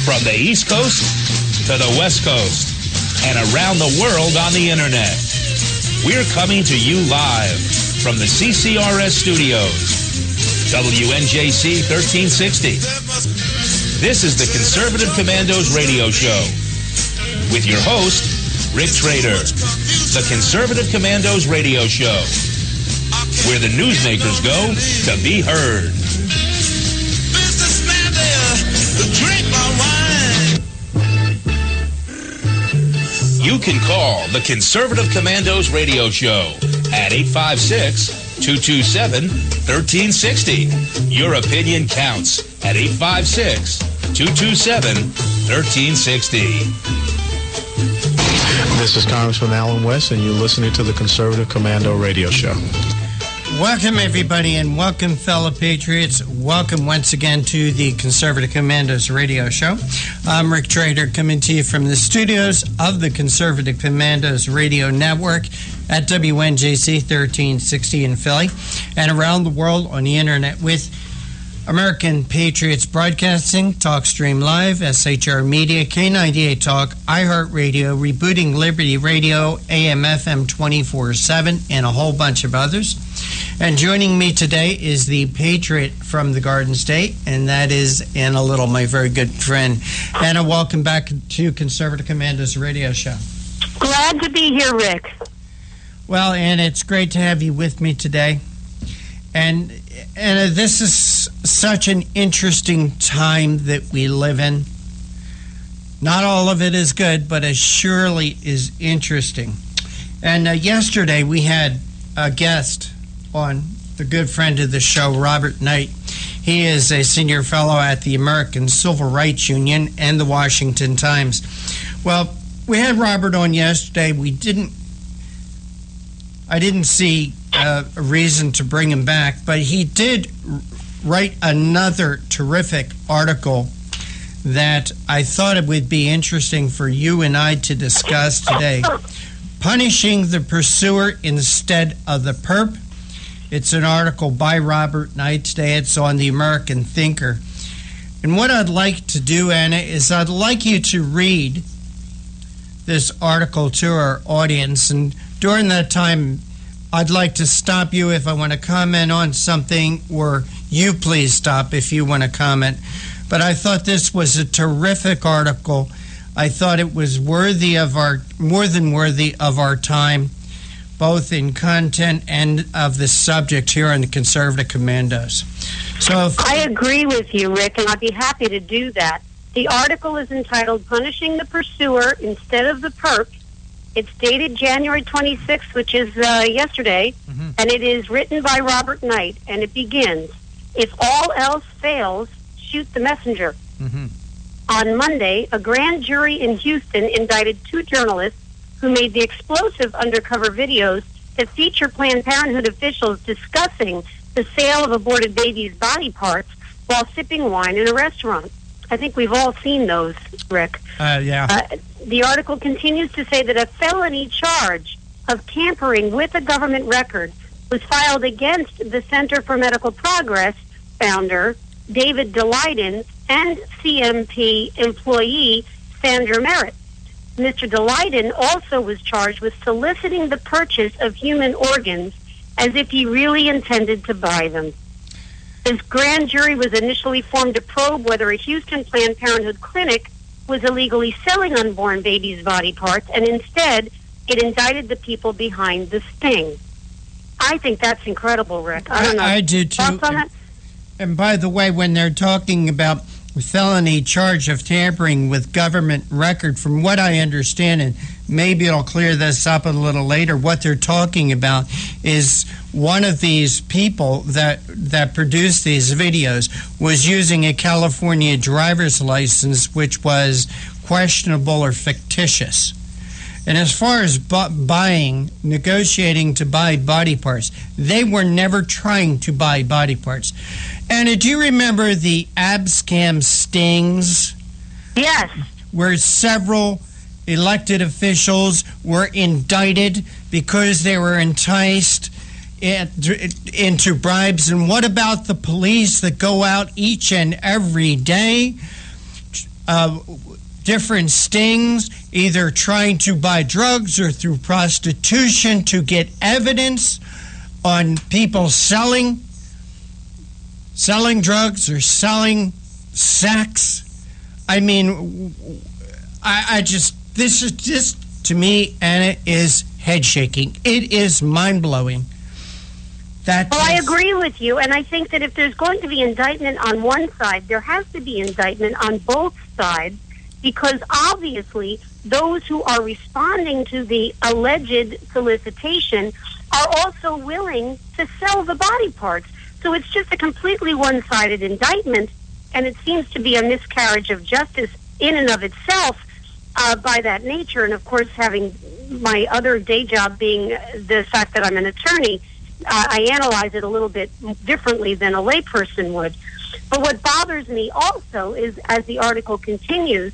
From the East Coast to the West Coast and around the world on the internet. We're coming to you live from the Ccrs studios. WNJC 1360. This is the Conservative Commandos radio show with your host, Rick Trader. The Conservative Commandos radio show, where the newsmakers go to be heard. You can call the Conservative Commandos radio show at 856-227-1360. Your opinion counts at 856-227-1360. This is Congressman Alan West, and you're listening to the Conservative Commando radio show. Welcome, everybody, and welcome, fellow patriots. Welcome once again to the Conservative Commandos radio show. I'm Rick Trader, coming to you from the studios of the Conservative Commandos radio network at WNJC 1360 in Philly and around the world on the internet with American Patriots Broadcasting, TalkStream Live, SHR Media, K98 Talk, iHeartRadio, Rebooting Liberty Radio, AM/FM 24/7, and a whole bunch of others. And joining me today is the Patriot from the Garden State, and that is Anna Little, my very good friend. Anna, welcome back to Conservative Commandos radio show. Glad to be here, Rick. Well, Anna, it's great to have you with me today. And this is such an interesting time that we live in. Not all of it is good, but it surely is interesting. And yesterday we had a guest on, the good friend of the show, Robert Knight. He is a senior fellow at the American Civil Rights Union and the Washington Times. Well, we had Robert on yesterday. I didn't see a reason to bring him back, but he did write another terrific article that I thought it would be interesting for you and I to discuss today. Punishing the Pursuer Instead of the Perp. It's an article by Robert Knight today. It's on the American Thinker. And what I'd like to do, Anna, is I'd like you to read this article to our audience, and during that time, I'd like to stop you if I want to comment on something, or you please stop if you want to comment. But I thought this was a terrific article. I thought it was worthy of more than worthy of our time, both in content and of the subject here on the Conservative Commandos. So I agree with you, Rick, and I'd be happy to do that. The article is entitled Punishing the Pursuer Instead of the Perp. It's dated January 26th, which is yesterday, and it is written by Robert Knight, and it begins, if all else fails, shoot the messenger. On Monday, a grand jury in Houston indicted 2 journalists who made the explosive undercover videos that feature Planned Parenthood officials discussing the sale of aborted babies' body parts while sipping wine in a restaurant. I think we've all seen those, Rick. Yeah. The article continues to say that a felony charge of tampering with a government record was filed against the Center for Medical Progress founder, David Daleiden, and CMP employee, Sandra Merritt. Mr. Daleiden also was charged with soliciting the purchase of human organs as if he really intended to buy them. This grand jury was initially formed to probe whether a Houston Planned Parenthood clinic was illegally selling unborn babies' body parts, and instead it indicted the people behind the sting. I think that's incredible, Rick. I don't know. I do too. Thoughts on that? And by the way, when they're talking about felony charge of tampering with government record, from what I understand, and maybe it'll clear this up a little later, what they're talking about is one of these people that produced these videos was using a California driver's license which was questionable or fictitious. And as far as negotiating to buy body parts, they were never trying to buy body parts. And do you remember the Abscam stings? Yes. Where several elected officials were indicted because they were enticed into bribes. And what about the police that go out each and every day different stings, either trying to buy drugs or through prostitution to get evidence on people selling drugs or selling sex. I mean, this is just, to me, Anna, is head shaking. It is mind blowing. I agree with you, and I think that if there's going to be indictment on one side, there has to be indictment on both sides, because obviously those who are responding to the alleged solicitation are also willing to sell the body parts. So it's just a completely one-sided indictment, and it seems to be a miscarriage of justice in and of itself by that nature. And, of course, having my other day job being the fact that I'm an attorney, I analyze it a little bit differently than a layperson would. But what bothers me also is, as the article continues,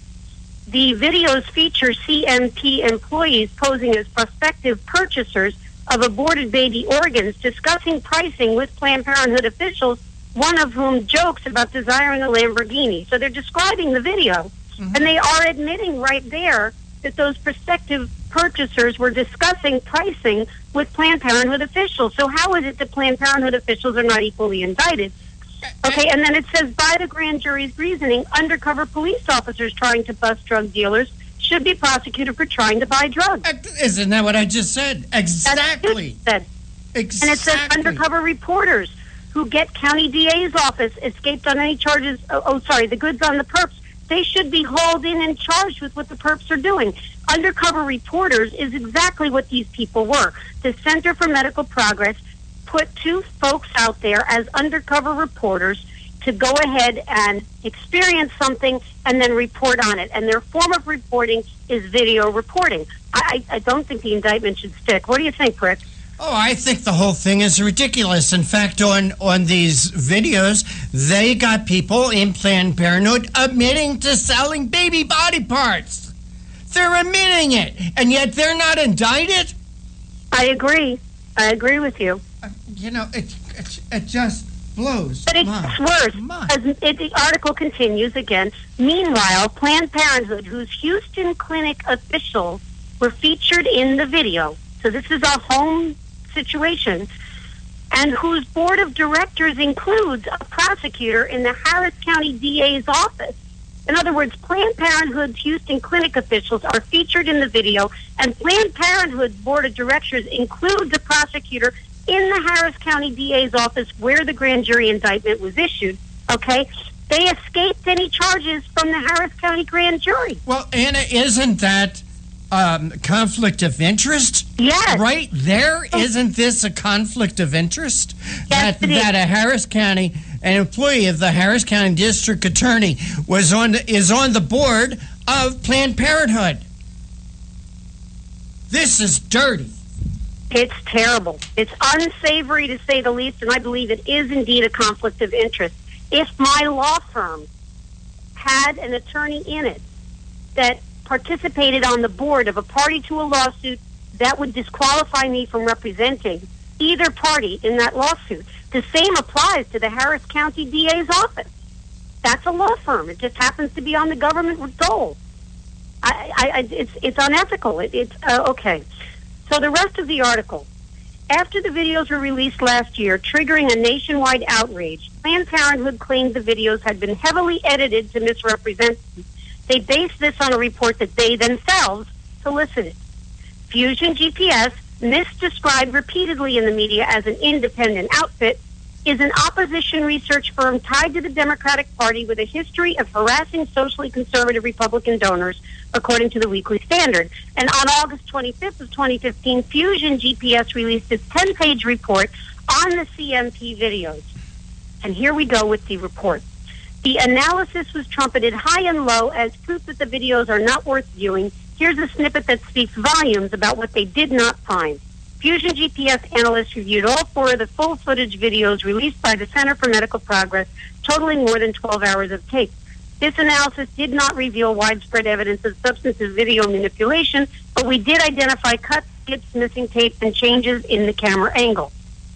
the videos feature CMP employees posing as prospective purchasers of aborted baby organs, discussing pricing with Planned Parenthood officials, one of whom jokes about desiring a Lamborghini. So they're describing the video, and they are admitting right there that those prospective purchasers were discussing pricing with Planned Parenthood officials. So how is it that Planned Parenthood officials are not equally indicted? Okay, and then it says, by the grand jury's reasoning, undercover police officers trying to bust drug dealers should be prosecuted for trying to buy drugs. Isn't that what I just said? Exactly. Exactly. And it says undercover reporters who get county DA's office escaped on any charges. The goods on the perps. They should be hauled in and charged with what the perps are doing. Undercover reporters is exactly what these people were. The Center for Medical Progress put two folks out there as undercover reporters to go ahead and experience something and then report on it. And their form of reporting is video reporting. I don't think the indictment should stick. What do you think, Rick? Oh, I think the whole thing is ridiculous. In fact, on these videos, they got people in Planned Parenthood admitting to selling baby body parts. They're admitting it, and yet they're not indicted? I agree. I agree with you. It just blows. But it's worse. The article continues again. Meanwhile, Planned Parenthood, whose Houston clinic officials were featured in the video, so this is a home situation, and whose board of directors includes a prosecutor in the Harris County DA's office. In other words, Planned Parenthood's Houston clinic officials are featured in the video, and Planned Parenthood's board of directors includes a prosecutor in the Harris County DA's office where the grand jury indictment was issued. Okay? They escaped any charges from the Harris County grand jury. Well, Anna, isn't that conflict of interest? Yes. Right there, isn't this a conflict of interest? Yes, that a Harris County, an employee of the Harris County District Attorney is on the board of Planned Parenthood. This is dirty. It's terrible. It's unsavory, to say the least, and I believe it is indeed a conflict of interest. If my law firm had an attorney in it that participated on the board of a party to a lawsuit, that would disqualify me from representing either party in that lawsuit. The same applies to the Harris County DA's office. That's a law firm. It just happens to be on the government dole. It's unethical. It's okay. So the rest of the article. After the videos were released last year, triggering a nationwide outrage, Planned Parenthood claimed the videos had been heavily edited to misrepresent them. They based this on a report that they themselves solicited. Fusion GPS, misdescribed repeatedly in the media as an independent outfit, is an opposition research firm tied to the Democratic Party with a history of harassing socially conservative Republican donors, according to the Weekly Standard. And on August 25th of 2015, Fusion GPS released its 10-page report on the CMP videos. And here we go with the report. The analysis was trumpeted high and low as proof that the videos are not worth viewing. Here's a snippet that speaks volumes about what they did not find. Fusion GPS analysts reviewed all 4 of the full footage videos released by the Center for Medical Progress, totaling more than 12 hours of tape. This analysis did not reveal widespread evidence of substantive video manipulation, but we did identify cuts, skips, missing tape, and changes in the camera angle.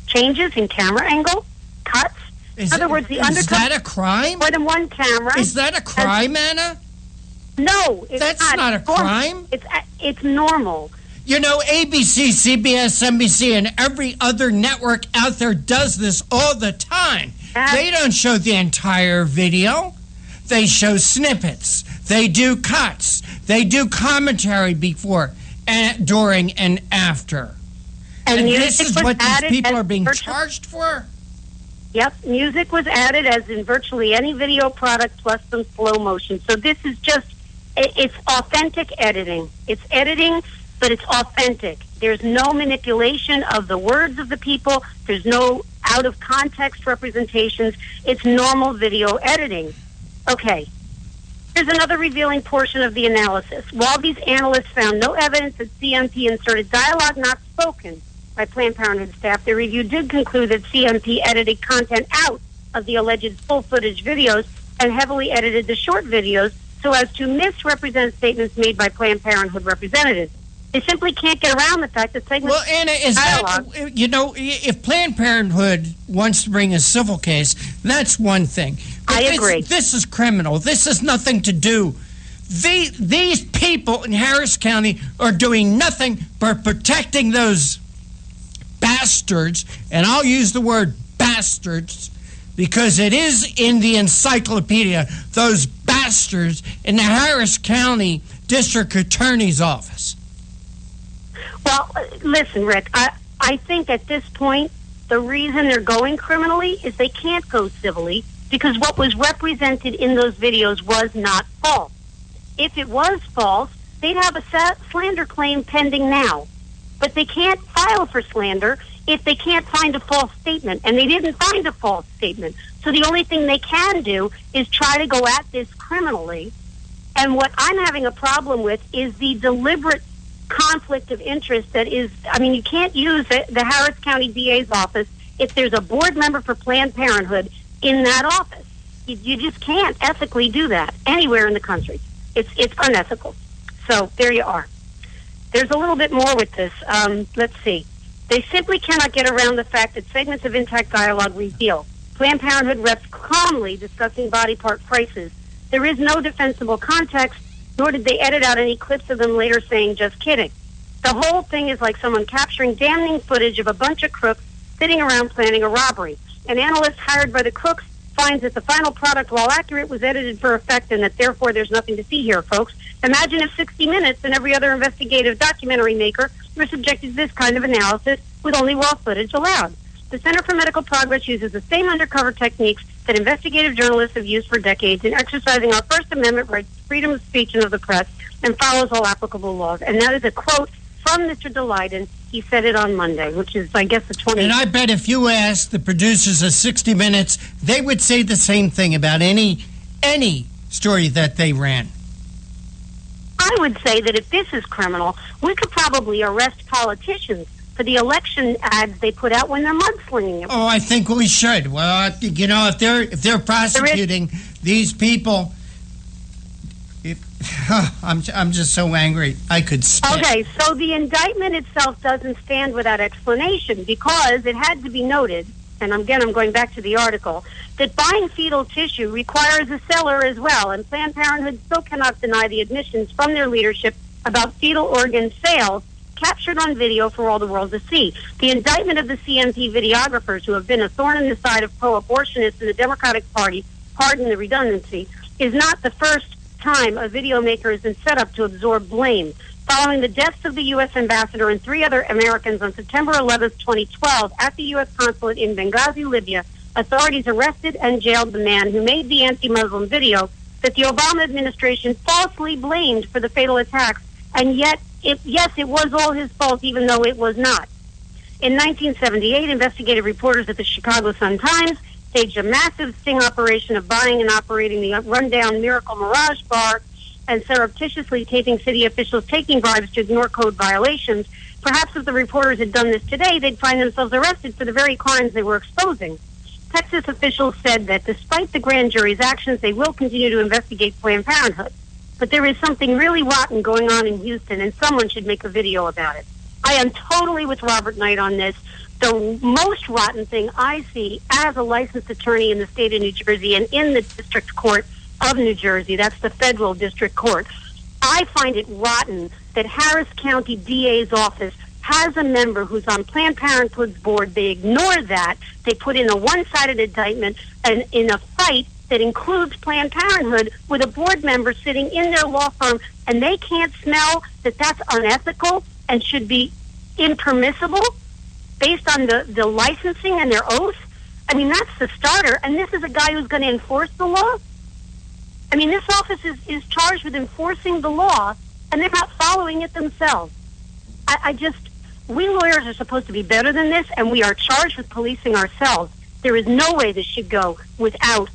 Changes in camera angle? Cuts? In other words, the undercover... Is that a crime? More than one camera. Is that a crime, Anna? No, it's That's not a crime. It's normal. You know, ABC, CBS, NBC, and every other network out there does this all the time. They don't show the entire video. They show snippets. They do cuts. They do commentary before, and during, and after. And this is what these people are being charged for? Yep, music was added as in virtually any video product plus some slow motion. So this is just, it's authentic editing. It's editing, but it's authentic. There's no manipulation of the words of the people. There's no out-of-context representations. It's normal video editing. Okay, here's another revealing portion of the analysis. While these analysts found no evidence that CMP inserted dialogue not spoken by Planned Parenthood staff, their review did conclude that CMP edited content out of the alleged full-footage videos and heavily edited the short videos so as to misrepresent statements made by Planned Parenthood representatives. They simply can't get around the fact that segments Well, Anna, is dialogue, that, you know, if Planned Parenthood wants to bring a civil case, that's one thing. But I agree. This is criminal. This has nothing to do. These people in Harris County are doing nothing but protecting those bastards, and I'll use the word bastards because it is in the encyclopedia, those bastards in the Harris County District Attorney's Office. Well, listen, Rick, I think at this point, the reason they're going criminally is they can't go civilly because what was represented in those videos was not false. If it was false, they'd have a slander claim pending now. But they can't file for slander if they can't find a false statement. And they didn't find a false statement. So the only thing they can do is try to go at this criminally. And what I'm having a problem with is the deliberate conflict of interest that is, I mean, you can't use the Harris County DA's office if there's a board member for Planned Parenthood in that office. You just can't ethically do that anywhere in the country. It's unethical. So there you are. There's a little bit more with this. Let's see. They simply cannot get around the fact that segments of intact dialogue reveal Planned Parenthood reps calmly discussing body part prices. There is no defensible context, nor did they edit out any clips of them later saying, just kidding. The whole thing is like someone capturing damning footage of a bunch of crooks sitting around planning a robbery. An analyst hired by the crooks finds that the final product, while accurate, was edited for effect and that therefore there's nothing to see here, folks. Imagine if 60 Minutes and every other investigative documentary maker were subjected to this kind of analysis with only raw footage allowed. The Center for Medical Progress uses the same undercover techniques that investigative journalists have used for decades in exercising our First Amendment rights, freedom of speech and of the press, and follows all applicable laws. And that is a quote from Mr. DeLayden. He said it on Monday, which is, I guess, the 20th. And I bet if you asked the producers of 60 Minutes, they would say the same thing about any story that they ran. I would say that if this is criminal, we could probably arrest politicians for the election ads they put out when they're mudslinging. Oh, I think we should. Well, you know, if they're prosecuting these people, I'm just so angry I could spit. Okay, so the indictment itself doesn't stand without explanation because it had to be noted, and again I'm going back to the article, that buying fetal tissue requires a seller as well, and Planned Parenthood still cannot deny the admissions from their leadership about fetal organ sales captured on video for all the world to see. The indictment of the CMP videographers who have been a thorn in the side of pro-abortionists in the Democratic Party, pardon the redundancy, is not the first time a video maker has been set up to absorb blame. Following the deaths of the U.S. ambassador and 3 other Americans on September 11, 2012, at the U.S. consulate in Benghazi, Libya, authorities arrested and jailed the man who made the anti-Muslim video that the Obama administration falsely blamed for the fatal attacks, and yet, it was all his fault, even though it was not. In 1978, investigative reporters at the Chicago Sun-Times staged a massive sting operation of buying and operating the rundown Miracle Mirage bar and surreptitiously taping city officials taking bribes to ignore code violations. Perhaps if the reporters had done this today, they'd find themselves arrested for the very crimes they were exposing. Texas officials said that despite the grand jury's actions, they will continue to investigate Planned Parenthood. But there is something really rotten going on in Houston, and someone should make a video about it. I am totally with Robert Knight on this. The most rotten thing I see as a licensed attorney in the state of New Jersey and in the district court of New Jersey. That's the federal district court. I find it rotten that Harris County DA's office has a member who's on Planned Parenthood's board. They ignore that. They put in a one-sided indictment and in a fight that includes Planned Parenthood with a board member sitting in their law firm, and they can't smell that that's unethical and should be impermissible based on the licensing and their oath. I mean, that's the starter. And this is a guy who's going to enforce the law? I mean, this office is charged with enforcing the law, and they're not following it themselves. We lawyers are supposed to be better than this, and we are charged with policing ourselves. There is no way this should go without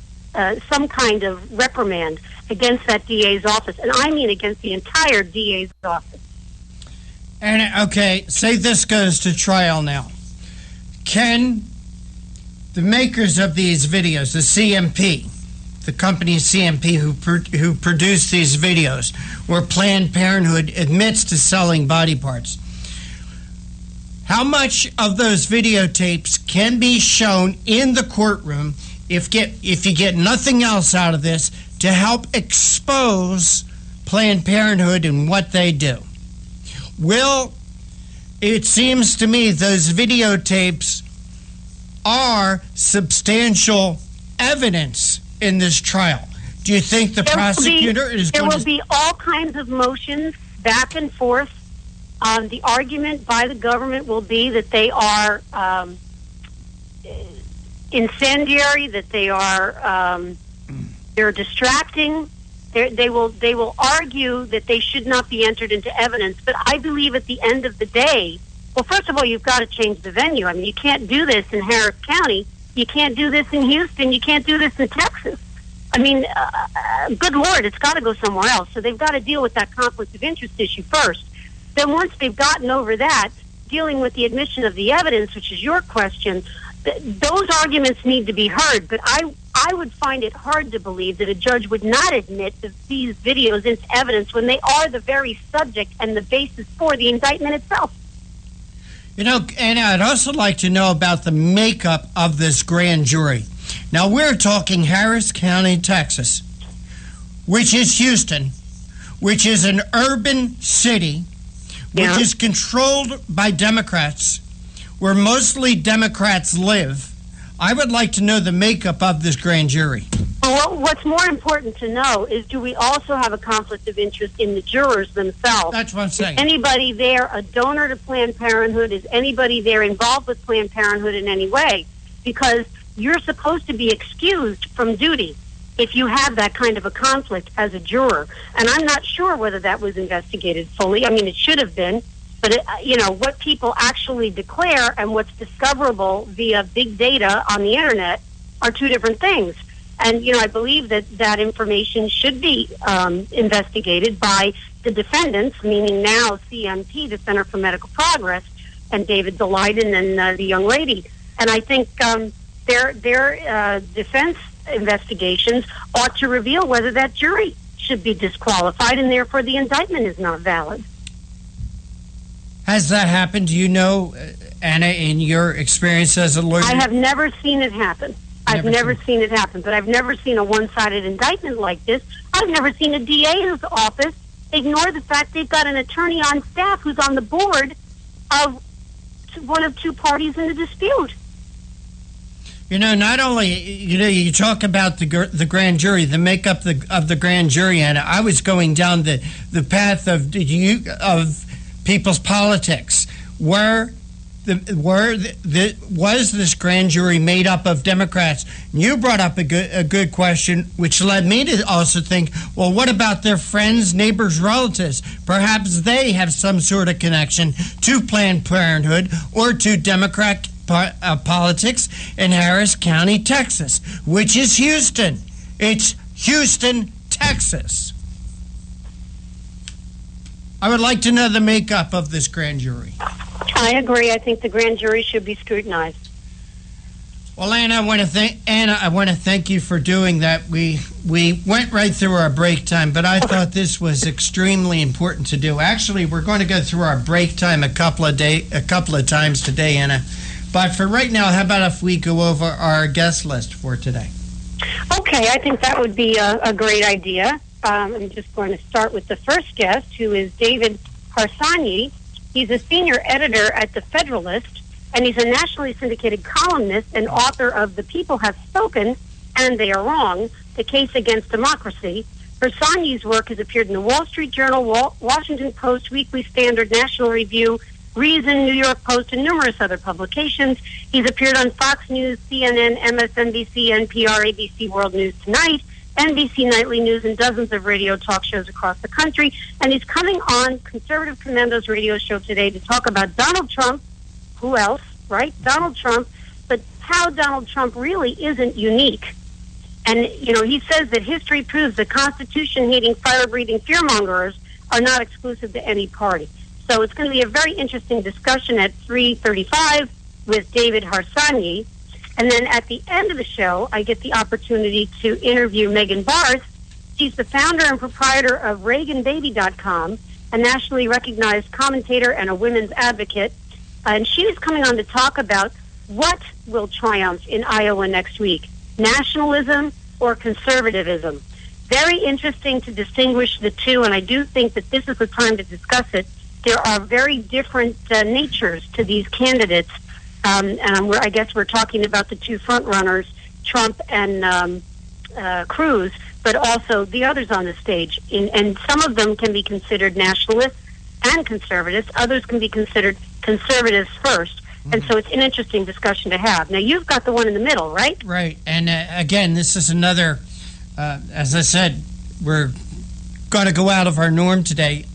some kind of reprimand against that DA's office, and I mean against the entire DA's office. And, okay, say this goes to trial now. Can the makers of these videos, the CMP, the company CMP who produced these videos, where Planned Parenthood admits to selling body parts, how much of those videotapes can be shown in the courtroom if you get nothing else out of this to help expose Planned Parenthood and what they do? Well, it seems to me those videotapes are substantial evidence in this trial. Do you think the prosecutor is going to... There will be all kinds of motions back and forth. The argument by the government will be that they are incendiary, that they are they're distracting. They will argue that they should not be entered into evidence. But I believe at the end of the day, well, first of all, you've got to change the venue. I mean, you can't do this in Harris County. You can't do this in Houston. You can't do this in Texas. I mean, good Lord, it's got to go somewhere else. So they've got to deal with that conflict of interest issue first. Then once they've gotten over that, dealing with the admission of the evidence, which is your question, those arguments need to be heard. But I would find it hard to believe that a judge would not admit these videos into evidence when they are the very subject and the basis for the indictment itself. You know, Anna, I'd also like to know about the makeup of this grand jury. Now, we're talking Harris County, Texas, which is Houston, which is an urban city, which is controlled by Democrats, where mostly Democrats live. I would like to know the makeup of this grand jury. Well, what's more important to know is, do we also have a conflict of interest in the jurors themselves? That's what I'm saying. Is anybody there a donor to Planned Parenthood? Is anybody there involved with Planned Parenthood in any way? Because you're supposed to be excused from duty if you have that kind of a conflict as a juror. And I'm not sure whether that was investigated fully. I mean, it should have been. But, what people actually declare and what's discoverable via big data on the Internet are two different things. And, I believe that information should be investigated by the defendants, meaning now CMP, the Center for Medical Progress, and David Daleiden and the young lady. And I think their defense investigations ought to reveal whether that jury should be disqualified, and therefore the indictment is not valid. Has that happened? Do you know, Anna, in your experience as a lawyer? I have never seen it happen. I've never seen it happen, but I've never seen a one-sided indictment like this. I've never seen a DA's office ignore the fact they've got an attorney on staff who's on the board of one of two parties in the dispute. Not only, you talk about the grand jury, the makeup of the grand jury, Anna. I was going down the path of people's politics. Was this grand jury made up of Democrats? You brought up a good question, which led me to also think, well, what about their friends, neighbors, relatives? Perhaps they have some sort of connection to Planned Parenthood or to Democrat politics in Harris County, Texas, which is Houston. It's Houston, Texas. I would like to know the makeup of this grand jury. I agree. I think the grand jury should be scrutinized. Well, Anna, I want to thank you for doing that. We went right through our break time, but I thought this was extremely important to do. Actually, we're going to go through our break time a couple of times today, Anna. But for right now, how about if we go over our guest list for today? Okay, I think that would be a great idea. I'm just going to start with the first guest, who is David Harsanyi. He's a senior editor at The Federalist, and he's a nationally syndicated columnist and author of The People Have Spoken, and They Are Wrong, The Case Against Democracy. Harsanyi's work has appeared in the Wall Street Journal, Washington Post, Weekly Standard, National Review, Reason, New York Post, and numerous other publications. He's appeared on Fox News, CNN, MSNBC, NPR, ABC World News Tonight, NBC Nightly News, and dozens of radio talk shows across the country. And he's coming on Conservative Commando's radio show today to talk about Donald Trump. Who else, right? Donald Trump. But how Donald Trump really isn't unique. And, you know, he says that history proves that Constitution-hating, fire-breathing fearmongers are not exclusive to any party. So it's going to be a very interesting discussion at 3:35 with David Harsanyi. And then at the end of the show, I get the opportunity to interview Megan Barth. She's the founder and proprietor of ReaganBaby.com, a nationally recognized commentator and a women's advocate. And she is coming on to talk about what will triumph in Iowa next week, nationalism or conservatism. Very interesting to distinguish the two, and I do think that this is the time to discuss it. There are very different natures to these candidates, and I guess we're talking about the two front runners, Trump and Cruz, but also the others on the stage. And some of them can be considered nationalists and conservatives. Others can be considered conservatives first. And so it's an interesting discussion to have. Now, you've got the one in the middle, right? Right. And again, this is another, as I said, we're going to go out of our norm today.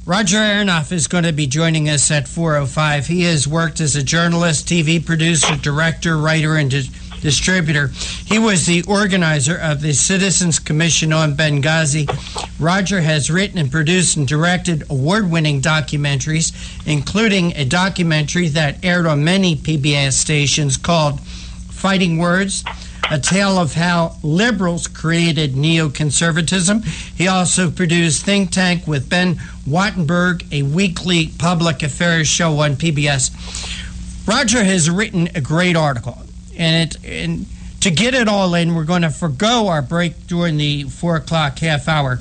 Roger Aronoff is going to be joining us at 4:05. He has worked as a journalist, TV producer, director, writer, and distributor. He was the organizer of the Citizens Commission on Benghazi. Roger has written and produced and directed award-winning documentaries, including a documentary that aired on many PBS stations called Fighting Words, a tale of how liberals created neoconservatism. He also produced Think Tank with Ben Wattenberg, a weekly public affairs show on PBS. Roger has written a great article, and to get it all in, we're going to forgo our break during the 4 o'clock half hour.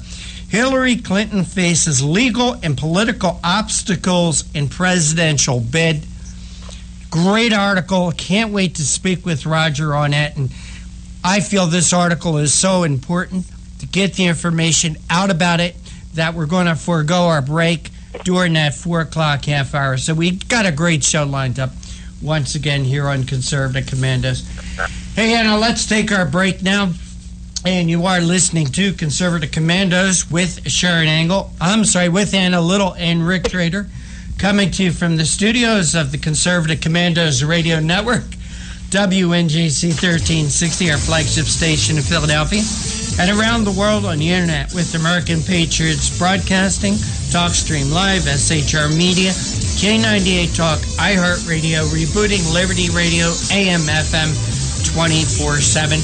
Hillary Clinton faces legal and political obstacles in presidential bid. Great article. Can't wait to speak with Roger on it. And I feel this article is so important to get the information out about it that we're going to forego our break during that 4 o'clock half hour. So we've got a great show lined up once again here on Conservative Commandos. Hey, Anna, let's take our break now. And you are listening to Conservative Commandos with Sharon Angle. With Anna Little and Rick Trader, coming to you from the studios of the Conservative Commandos Radio Network, WNJC 1360, our flagship station in Philadelphia, and around the world on the internet with American Patriots Broadcasting, TalkStream Live, SHR Media, K98 Talk, iHeartRadio, Rebooting Liberty Radio, AM, FM, 24/7.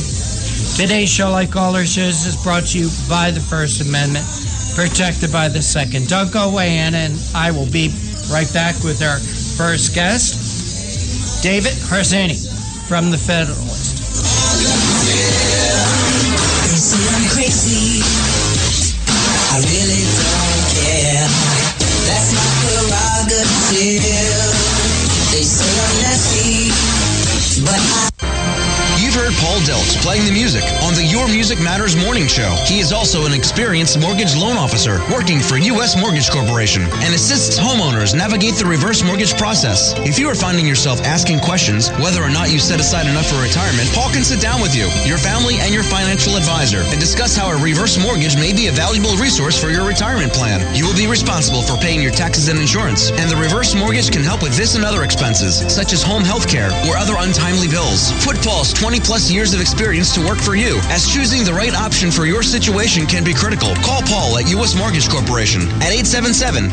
Today's show, like all our shows, is brought to you by the First Amendment, protected by the Second. Don't go away, Anna, and I will be right back with our first guest, David Harsanyi from The Federalist. They say I'm crazy. I really don't care. That's my prerogative. They say I'm nasty, but You've heard Paul Deltz playing the music on the Your Music Matters morning show. He is also an experienced mortgage loan officer working for U.S. Mortgage Corporation and assists homeowners navigate the reverse mortgage process. If you are finding yourself asking questions whether or not you set aside enough for retirement, Paul can sit down with you, your family, and your financial advisor and discuss how a reverse mortgage may be a valuable resource for your retirement plan. You will be responsible for paying your taxes and insurance, and the reverse mortgage can help with this and other expenses, such as home health care or other untimely bills. Put Paul's 20-plus years of experience to work for you, as choosing the right option for your situation can be critical. Call Paul at U.S. Mortgage Corporation at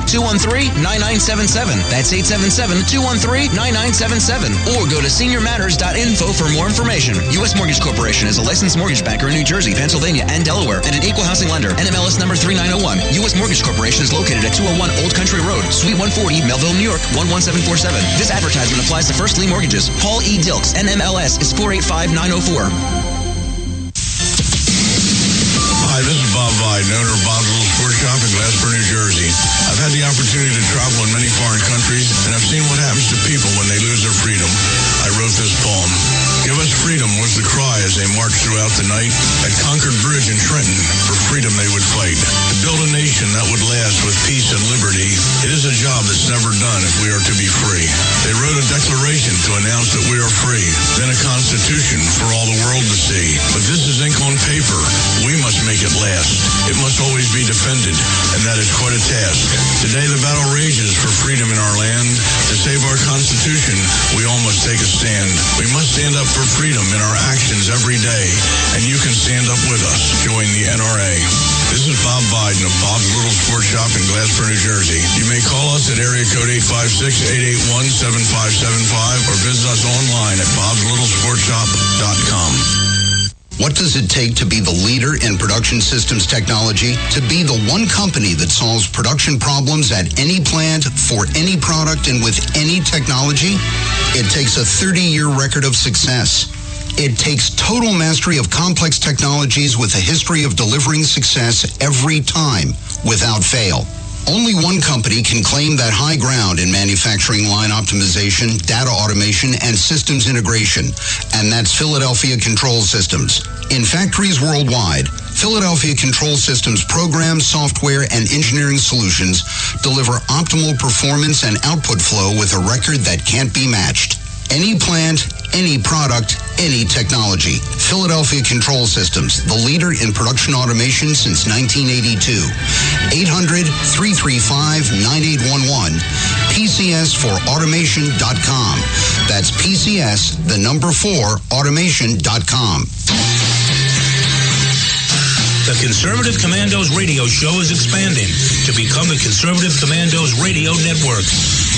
877-213-9977. That's 877-213-9977. Or go to seniormatters.info for more information. U.S. Mortgage Corporation is a licensed mortgage banker in New Jersey, Pennsylvania, and Delaware, and an equal housing lender. NMLS number 3901. U.S. Mortgage Corporation is located at 201 Old Country Road, Suite 140, Melville, New York, 11747. This advertisement applies to first lien mortgages. Paul E. Dilks, NMLS is 485904. Hi, this is Bob Biden, owner of Bob's Little Sports Shop in Glassboro, New Jersey. I've had the opportunity to travel in many foreign countries, and I've seen what happens to people when they lose their freedom. I wrote this poem. Give us freedom was the cry as they marched throughout the night. At Concord Bridge in Trenton, for freedom they would fight. To build a nation that would last with peace and liberty, it is a job that's never done if we are to be free. They wrote a declaration to announce that we are free, then a constitution for all the world to see. But this is ink on paper. We must make it last. It must always be defended, and that is quite a task. Today the battle rages for freedom in our land. To save our Constitution, we all must take a stand. We must stand up for freedom in our actions every day, and you can stand up with us. Join the NRA. This is Bob Biden of Bob's Little Sports Shop in Glassboro, New Jersey. You may call us at area code 856-881-7575 or visit us online at bobslittle.sportshop.com. What does it take to be the leader in production systems technology? To be the one company that solves production problems at any plant, for any product, and with any technology? It takes a 30-year record of success. It takes total mastery of complex technologies with a history of delivering success every time, without fail. Only one company can claim that high ground in manufacturing line optimization, data automation, and systems integration, and that's Philadelphia Control Systems. In factories worldwide, Philadelphia Control Systems programs, software, and engineering solutions deliver optimal performance and output flow with a record that can't be matched. Any plant, any product, any technology. Philadelphia Control Systems, the leader in production automation since 1982. 800-335-9811. PCS4automation.com. That's PCS, the number 4, automation.com. The Conservative Commandos radio show is expanding to become the Conservative Commandos Radio Network.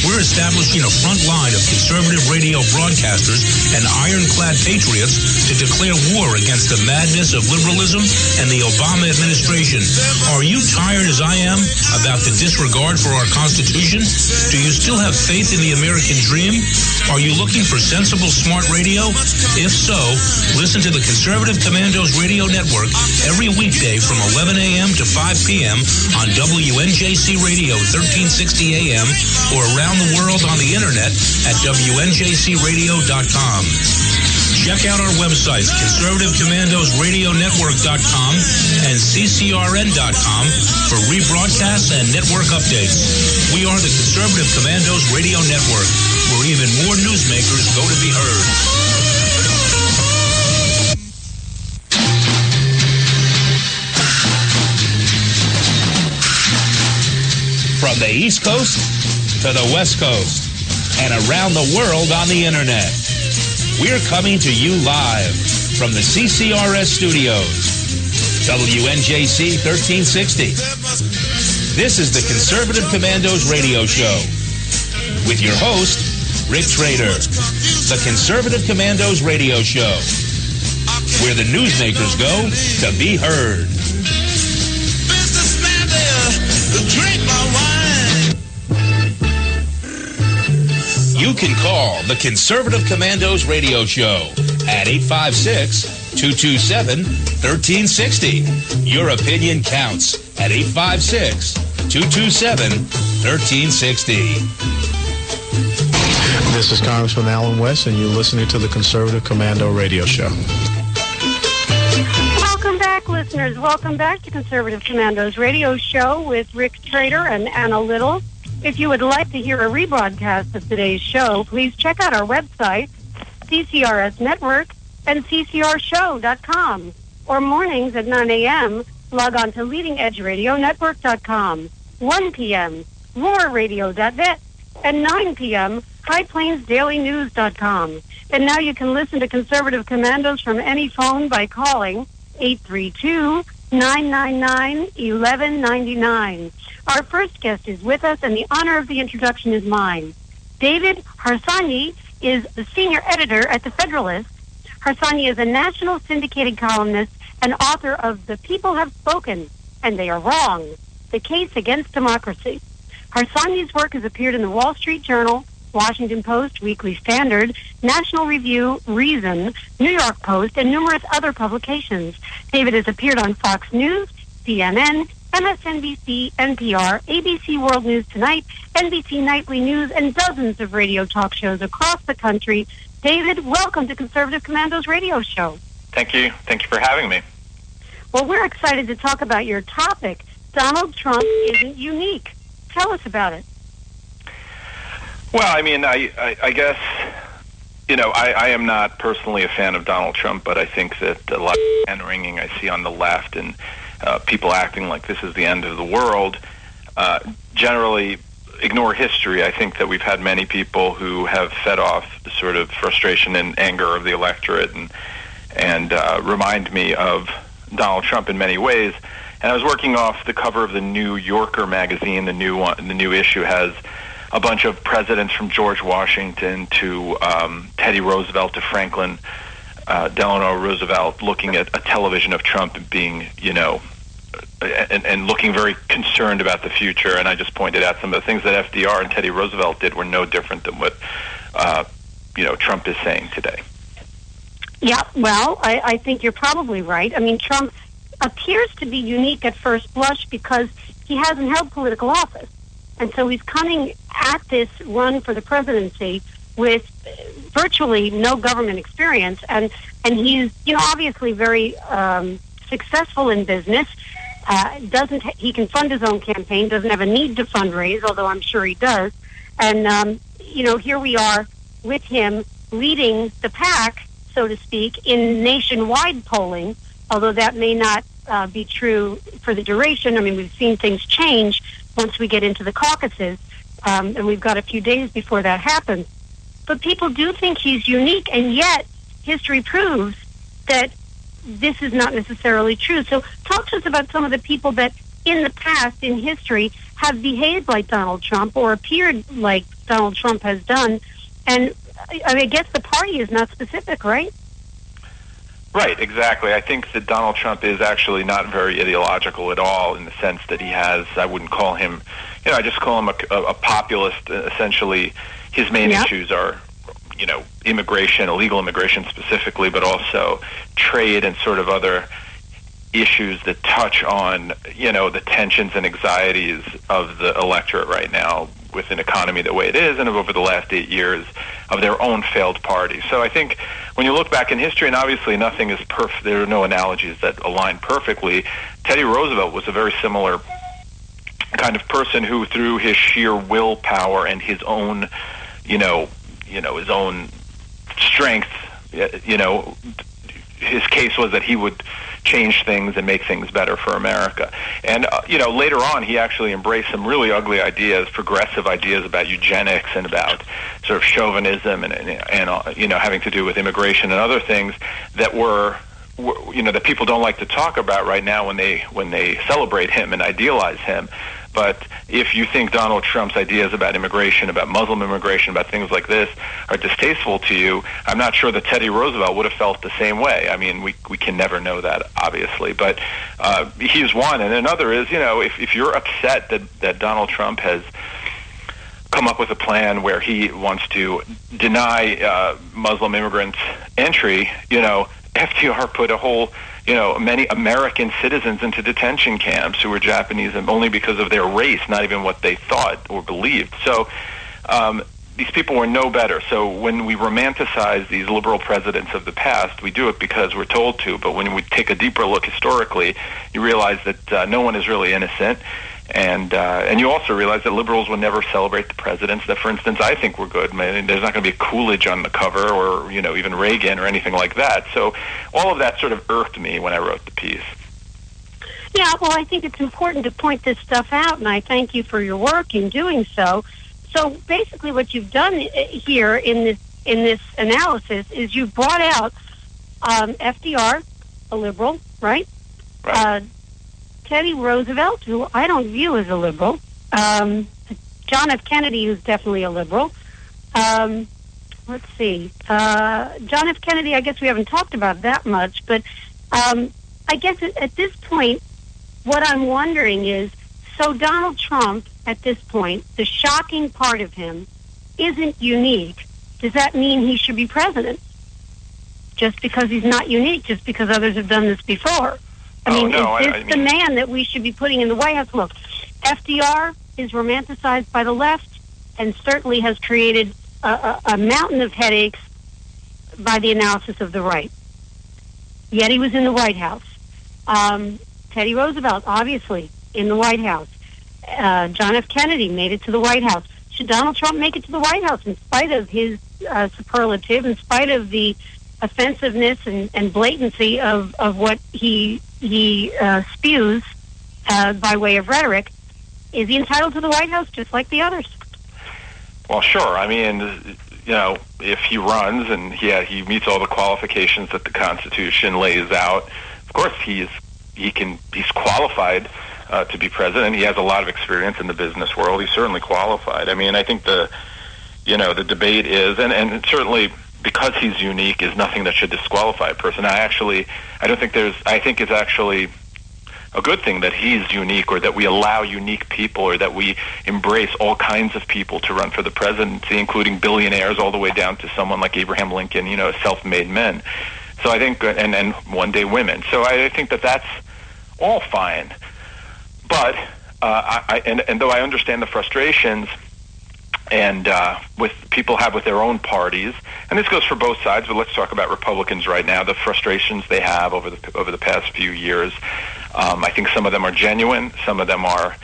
We're establishing a front line of conservative radio broadcasters and ironclad patriots to declare war against the madness of liberalism and the Obama administration. Are you tired, as I am, about the disregard for our Constitution? Do you still have faith in the American dream? Are you looking for sensible, smart radio? If so, listen to the Conservative Commandos Radio Network every weekday from 11 a.m. to 5 p.m. on WNJC Radio 1360 a.m. or around the world on the internet at WNJCradio.com. Check out our websites, ConservativeCommandosRadioNetwork.com and CCRN.com for rebroadcasts and network updates. We are the Conservative Commandos Radio Network, where even more newsmakers go to be heard. From the East Coast to the West Coast and around the world on the internet, we're coming to you live from the CCRS studios, WNJC 1360. This is the Conservative Commandos radio show with your host, Rick Trader. The Conservative Commandos radio show, where the newsmakers go to be heard. Businessman there, drink my wine. You can call the Conservative Commandos radio show at 856-227-1360. Your opinion counts at 856-227-1360. This is Congressman Alan West, and you're listening to the Conservative Commando radio show. Welcome back, listeners. Welcome back to Conservative Commandos radio show with Rick Trader and Anna Little. If you would like to hear a rebroadcast of today's show, please check out our website, CCRS Network, and CCRshow.com. Or mornings at 9 a.m., log on to LeadingEdgeRadioNetwork.com. 1 p.m., RoarRadio.net, and 9 p.m., HighPlainsDailyNews.com. And now you can listen to Conservative Commandos from any phone by calling 832-999-1199. Our first guest is with us, and the honor of the introduction is mine. David Harsanyi is the senior editor at The Federalist. Harsanyi is a national syndicated columnist and author of The People Have Spoken, and They Are Wrong, The Case Against Democracy. Harsanyi's work has appeared in the Wall Street Journal, Washington Post, Weekly Standard, National Review, Reason, New York Post, and numerous other publications. David has appeared on Fox News, CNN, MSNBC, NPR, ABC World News Tonight, NBC Nightly News, and dozens of radio talk shows across the country. David, welcome to Conservative Commando's radio show. Thank you. Thank you for having me. Well, we're excited to talk about your topic. Donald Trump isn't unique. Tell us about it. Well, I mean, I guess, I am not personally a fan of Donald Trump, but I think that a lot of hand-wringing I see on the left and people acting like this is the end of the world generally ignore history. I think that we've had many people who have fed off the sort of frustration and anger of the electorate and remind me of Donald Trump in many ways. And I was working off the cover of the New Yorker magazine. The new issue has a bunch of presidents from George Washington to Teddy Roosevelt to Franklin Delano Roosevelt looking at a television of Trump and being, and looking very concerned about the future. And I just pointed out some of the things that FDR and Teddy Roosevelt did were no different than what, Trump is saying today. Yeah, well, I think you're probably right. I mean, Trump appears to be unique at first blush because he hasn't held political office. And so he's coming at this run for the presidency with virtually no government experience. And he's, obviously very successful in business. He can fund his own campaign, doesn't have a need to fundraise, although I'm sure he does. And, here we are with him leading the pack, so to speak, in nationwide polling, although that may not be true for the duration. I mean, we've seen things change once we get into the caucuses, and we've got a few days before that happens. But people do think he's unique, and yet history proves that this is not necessarily true. So talk to us about some of the people that in the past, in history, have behaved like Donald Trump or appeared like Donald Trump has done. And I guess the party is not specific, right? Right, exactly. I think that Donald Trump is actually not very ideological at all in the sense that he has, I wouldn't call him, I just call him a populist. Essentially, his main issues are, immigration, illegal immigration specifically, but also trade and sort of other issues that touch on, the tensions and anxieties of the electorate right now with an economy the way it is and over the last 8 years of their own failed party. So I think when you look back in history, and obviously nothing is perfect, there are no analogies that align perfectly, Teddy Roosevelt was a very similar kind of person who, through his sheer willpower and his own, his own strength, his case was that he would change things and make things better for America. And, later on, he actually embraced some really ugly ideas, progressive ideas about eugenics and about sort of chauvinism and having to do with immigration and other things that were that people don't like to talk about right now when they celebrate him and idealize him. But if you think Donald Trump's ideas about immigration, about Muslim immigration, about things like this are distasteful to you, I'm not sure that Teddy Roosevelt would have felt the same way. I mean, we can never know that, obviously. But he's one. And another is, if you're upset that Donald Trump has come up with a plan where he wants to deny Muslim immigrants entry, FDR put a whole many American citizens into detention camps who were Japanese, and only because of their race, not even what they thought or believed. So these people were no better. So when we romanticize these liberal presidents of the past, we do it because we're told to. But when we take a deeper look historically, you realize that no one is really innocent. And you also realize that liberals would never celebrate the presidents that, for instance, I think were good. I mean, there's not going to be Coolidge on the cover or, even Reagan or anything like that. So all of that sort of irked me when I wrote the piece. Yeah, well, I think it's important to point this stuff out, and I thank you for your work in doing so. So basically what you've done here in this analysis is you've brought out FDR, a liberal, right? Right. Teddy Roosevelt, who I don't view as a liberal. John F. Kennedy, who's definitely a liberal. Let's see. John F. Kennedy, I guess we haven't talked about that much, but I guess at this point, what I'm wondering is, so Donald Trump, at this point, the shocking part of him isn't unique, does that mean he should be president? Just because he's not unique, just because others have done this before. I mean, is this the man that we should be putting in the White House? Look, FDR is romanticized by the left and certainly has created a mountain of headaches by the analysis of the right. Yet he was in the White House. Teddy Roosevelt, obviously, in the White House. John F. Kennedy made it to the White House. Should Donald Trump make it to the White House in spite of his superlative, in spite of the offensiveness and blatancy of what he spews by way of rhetoric? Is he entitled to the White House just like the others? Well, sure. I mean, if he runs and he meets all the qualifications that the Constitution lays out, of course he's qualified to be president. He has a lot of experience in the business world. He's certainly qualified. I mean, I think the debate is, and certainly because he's unique, is nothing that should disqualify a person. I think it's actually a good thing that he's unique, or that we allow unique people, or that we embrace all kinds of people to run for the presidency, including billionaires all the way down to someone like Abraham Lincoln, self-made men. So I think, and one day women. So I think that that's all fine. But and though I understand the frustrations and with people have with their own parties, and this goes for both sides, but let's talk about Republicans right now. The frustrations they have over the past few years. I think some of them are genuine. Some of them are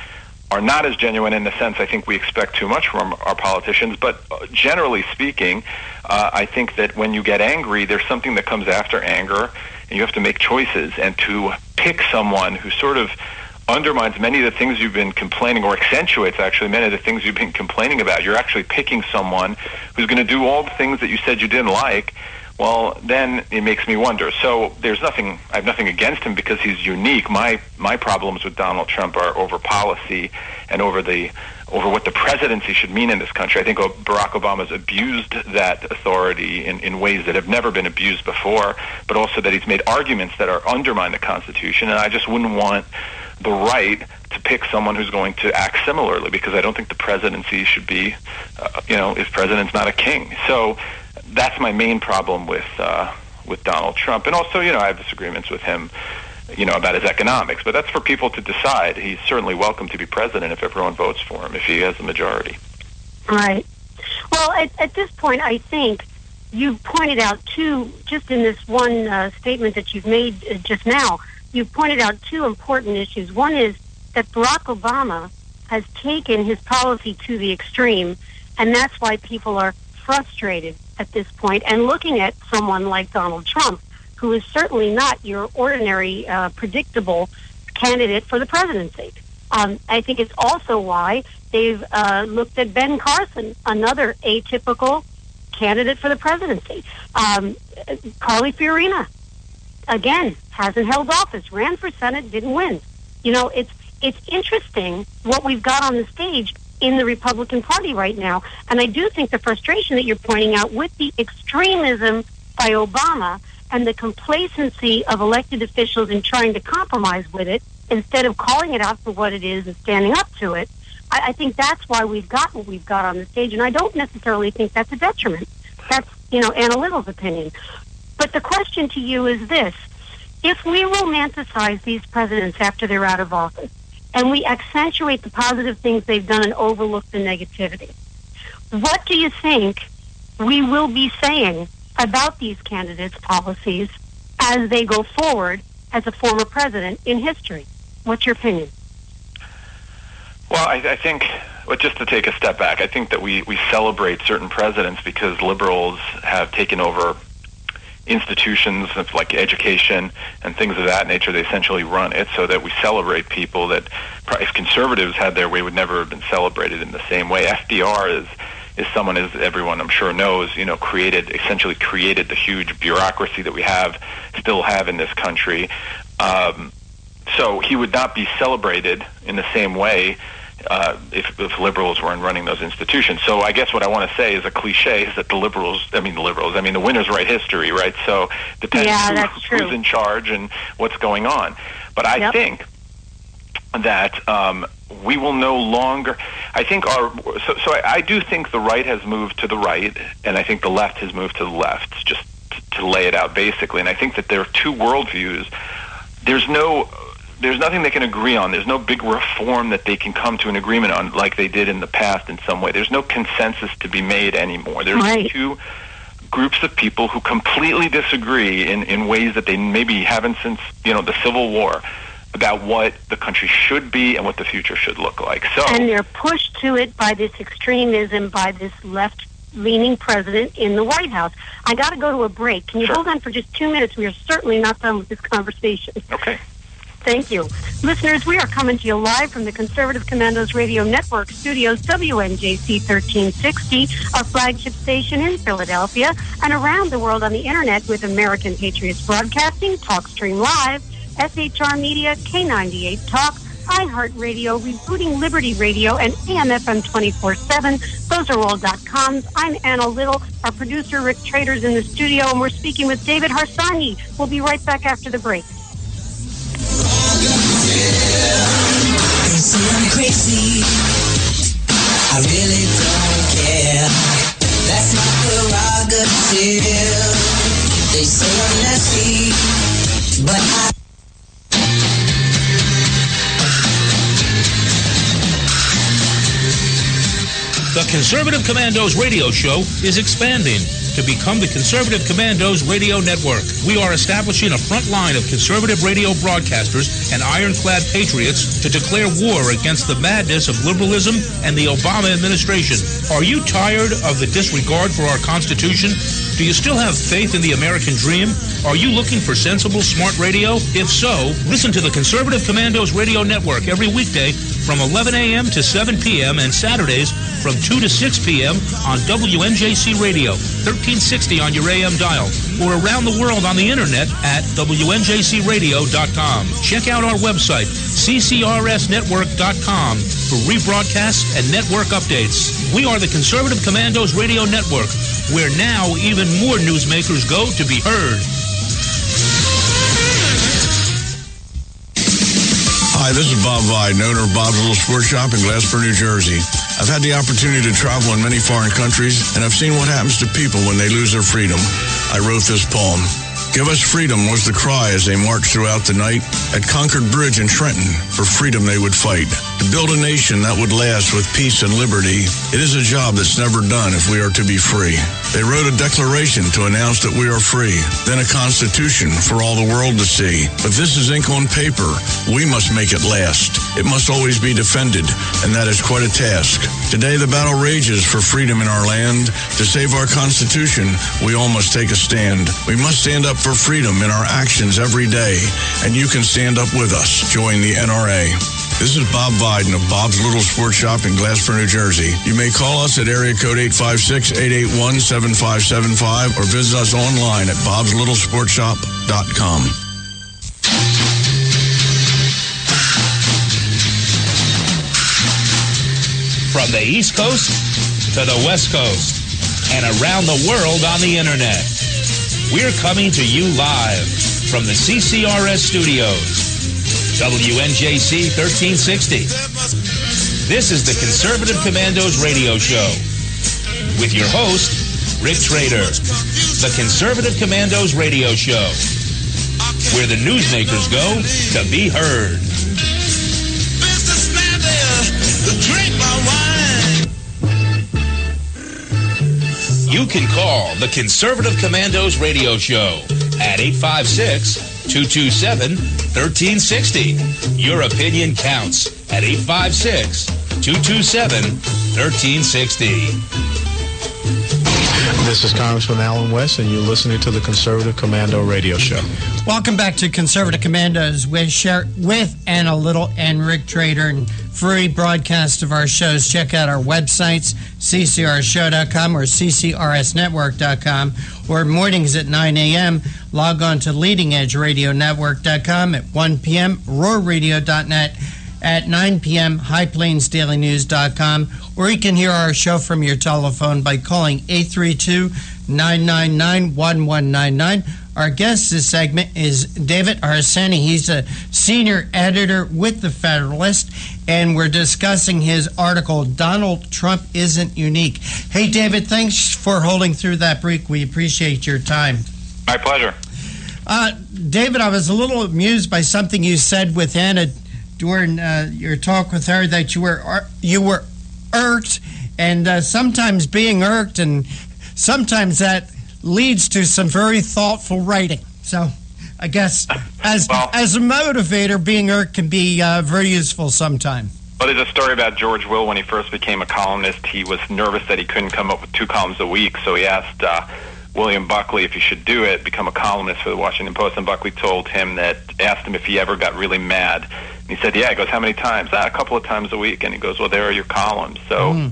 not as genuine in the sense I think we expect too much from our politicians. But generally speaking, I think that when you get angry, there's something that comes after anger, and you have to make choices. And to pick someone who sort of undermines many of the things you've been complaining, or accentuates actually many of the things you've been complaining about, you're actually picking someone who's going to do all the things that you said you didn't like. Well, then it makes me wonder. So I have nothing against him because he's unique. My problems with Donald Trump are over policy and over what the presidency should mean in this country. I think Barack Obama's abused that authority in ways that have never been abused before, but also that he's made arguments that undermine the Constitution, and I just wouldn't want the right to pick someone who's going to act similarly, because I don't think the presidency should be, if president's not a king. So that's my main problem with Donald Trump. And also, I have disagreements with him, about his economics, but that's for people to decide. He's certainly welcome to be president if everyone votes for him, if he has the majority. Right. Well, at this point, I think you pointed out just in this one statement that you've made just now, you pointed out two important issues. One is that Barack Obama has taken his policy to the extreme, and that's why people are frustrated at this point, and looking at someone like Donald Trump, who is certainly not your ordinary, predictable candidate for the presidency. I think it's also why they've looked at Ben Carson, another atypical candidate for the presidency. Carly Fiorina, again, hasn't held office, ran for Senate, didn't win. It's interesting what we've got on the stage in the Republican Party right now. And I do think the frustration that you're pointing out with the extremism by Obama and the complacency of elected officials in trying to compromise with it instead of calling it out for what it is and standing up to it, I think that's why we've got what we've got on the stage. And I don't necessarily think that's a detriment. That's, Anna Little's opinion. But the question to you is this. If we romanticize these presidents after they're out of office, and we accentuate the positive things they've done and overlook the negativity, what do you think we will be saying about these candidates' policies as they go forward as a former president in history? What's your opinion? Well, I think, just to take a step back, I think that we celebrate certain presidents because liberals have taken over institutions like education and things of that nature. They essentially run it, so that we celebrate people that, if conservatives had their way, would never have been celebrated in the same way. FDR is someone, as everyone I'm sure knows, essentially created the huge bureaucracy that we still have in this country. So he would not be celebrated in the same way if liberals weren't running those institutions. So I guess what I want to say is a cliche is that the winners write history, right? So it depends who's in charge and what's going on. But I think that we will no longer, I think I do think the right has moved to the right, and I think the left has moved to the left, just to lay it out basically. And I think that there are two worldviews. There's nothing they can agree on. There's no big reform that they can come to an agreement on like they did in the past in some way. There's no consensus to be made anymore. There's two groups of people who completely disagree in ways that they maybe haven't since, the Civil War, about what the country should be and what the future should look like. And they're pushed to it by this extremism, by this left-leaning president in the White House. I got to go to a break. Can you hold on for just 2 minutes? We are certainly not done with this conversation. Okay. Thank you. Listeners, we are coming to you live from the Conservative Commandos Radio Network studios, WNJC 1360, our flagship station in Philadelphia, and around the world on the Internet with American Patriots Broadcasting, TalkStream Live, SHR Media, K98 Talk, iHeartRadio, Rebooting Liberty Radio, and AMFM 24/7. Those are all .coms. I'm Anna Little. Our producer, Rick Trader's in the studio, and we're speaking with David Harsanyi. We'll be right back after the break. They say I'm crazy, I really don't care. That's my prerogative. They say I'm nasty, but I... The Conservative Commandos radio show is expanding to become the Conservative Commandos Radio Network. We are establishing a front line of conservative radio broadcasters and ironclad patriots to declare war against the madness of liberalism and the Obama administration. Are you tired of the disregard for our Constitution? Do you still have faith in the American dream? Are you looking for sensible, smart radio? If so, listen to the Conservative Commandos Radio Network every weekday from 11 a.m. to 7 p.m. and Saturdays from 2 to 6 p.m. on WNJC Radio, 1360 on your AM dial, or around the world on the Internet at WNJCradio.com. Check out our website, CCRSnetwork.com, for rebroadcasts and network updates. We are the Conservative Commandos Radio Network, where now even more newsmakers go to be heard. Hi, this is Bob Vide, owner of Bob's Little Sports Shop in Glassboro, New Jersey. I've had the opportunity to travel in many foreign countries, and I've seen what happens to people when they lose their freedom. I wrote this poem. Give us freedom was the cry as they marched throughout the night. At Concord Bridge in Trenton, for freedom they would fight. To build a nation that would last with peace and liberty, it is a job that's never done if we are to be free. They wrote a declaration to announce that we are free, then a constitution for all the world to see. But this is ink on paper. We must make it last. It must always be defended, and that is quite a task. Today the battle rages for freedom in our land. To save our Constitution, we all must take a stand. We must stand up for freedom in our actions every day, and you can stand up with us. Join the NRA. This is Bob Viden of Bob's Little Sports Shop in Glassboro, New Jersey. You may call us at area code 856-881-7575 or visit us online at bobslittle.sportshop.com. From the East Coast to the West Coast and around the world on the Internet, we're coming to you live from the CCRS studios, WNJC 1360. This is the Conservative Commandos radio show with your host, Rick Trader. The Conservative Commandos radio show, where the newsmakers go to be heard. You can call the Conservative Commandos radio show at 856-227-1360. Your opinion counts at 856-227-1360. This is Congressman Alan West, and you're listening to the Conservative Commando Radio Show. Welcome back to Conservative Commandos with Anna Little and Rick Trader, and free broadcast of our shows. Check out our websites, ccrshow.com or ccrsnetwork.com, or mornings at 9 a.m. Log on to leadingedgeradionetwork.com at 1 p.m., roarradio.net at 9 p.m., highplainsdailynews.com, or you can hear our show from your telephone by calling 832-999-1199. Our guest this segment is David Arseni. He's a senior editor with The Federalist, and we're discussing his article, Donald Trump Isn't Unique. Hey, David, thanks for holding through that break. We appreciate your time. My pleasure. David, I was a little amused by something you said with Anna during your talk with her, that you were irked, and sometimes being irked, and sometimes that leads to some very thoughtful writing. So I guess as a motivator, being irked can be very useful sometime. Well, there's a story about George Will. When he first became a columnist, he was nervous that he couldn't come up with 2 columns a week, so he asked William Buckley if he should do it, become a columnist for the Washington Post, and Buckley asked him if he ever got really mad. And he said, yeah. He goes, how many times? A couple of times a week. And he goes, well, there are your columns. So,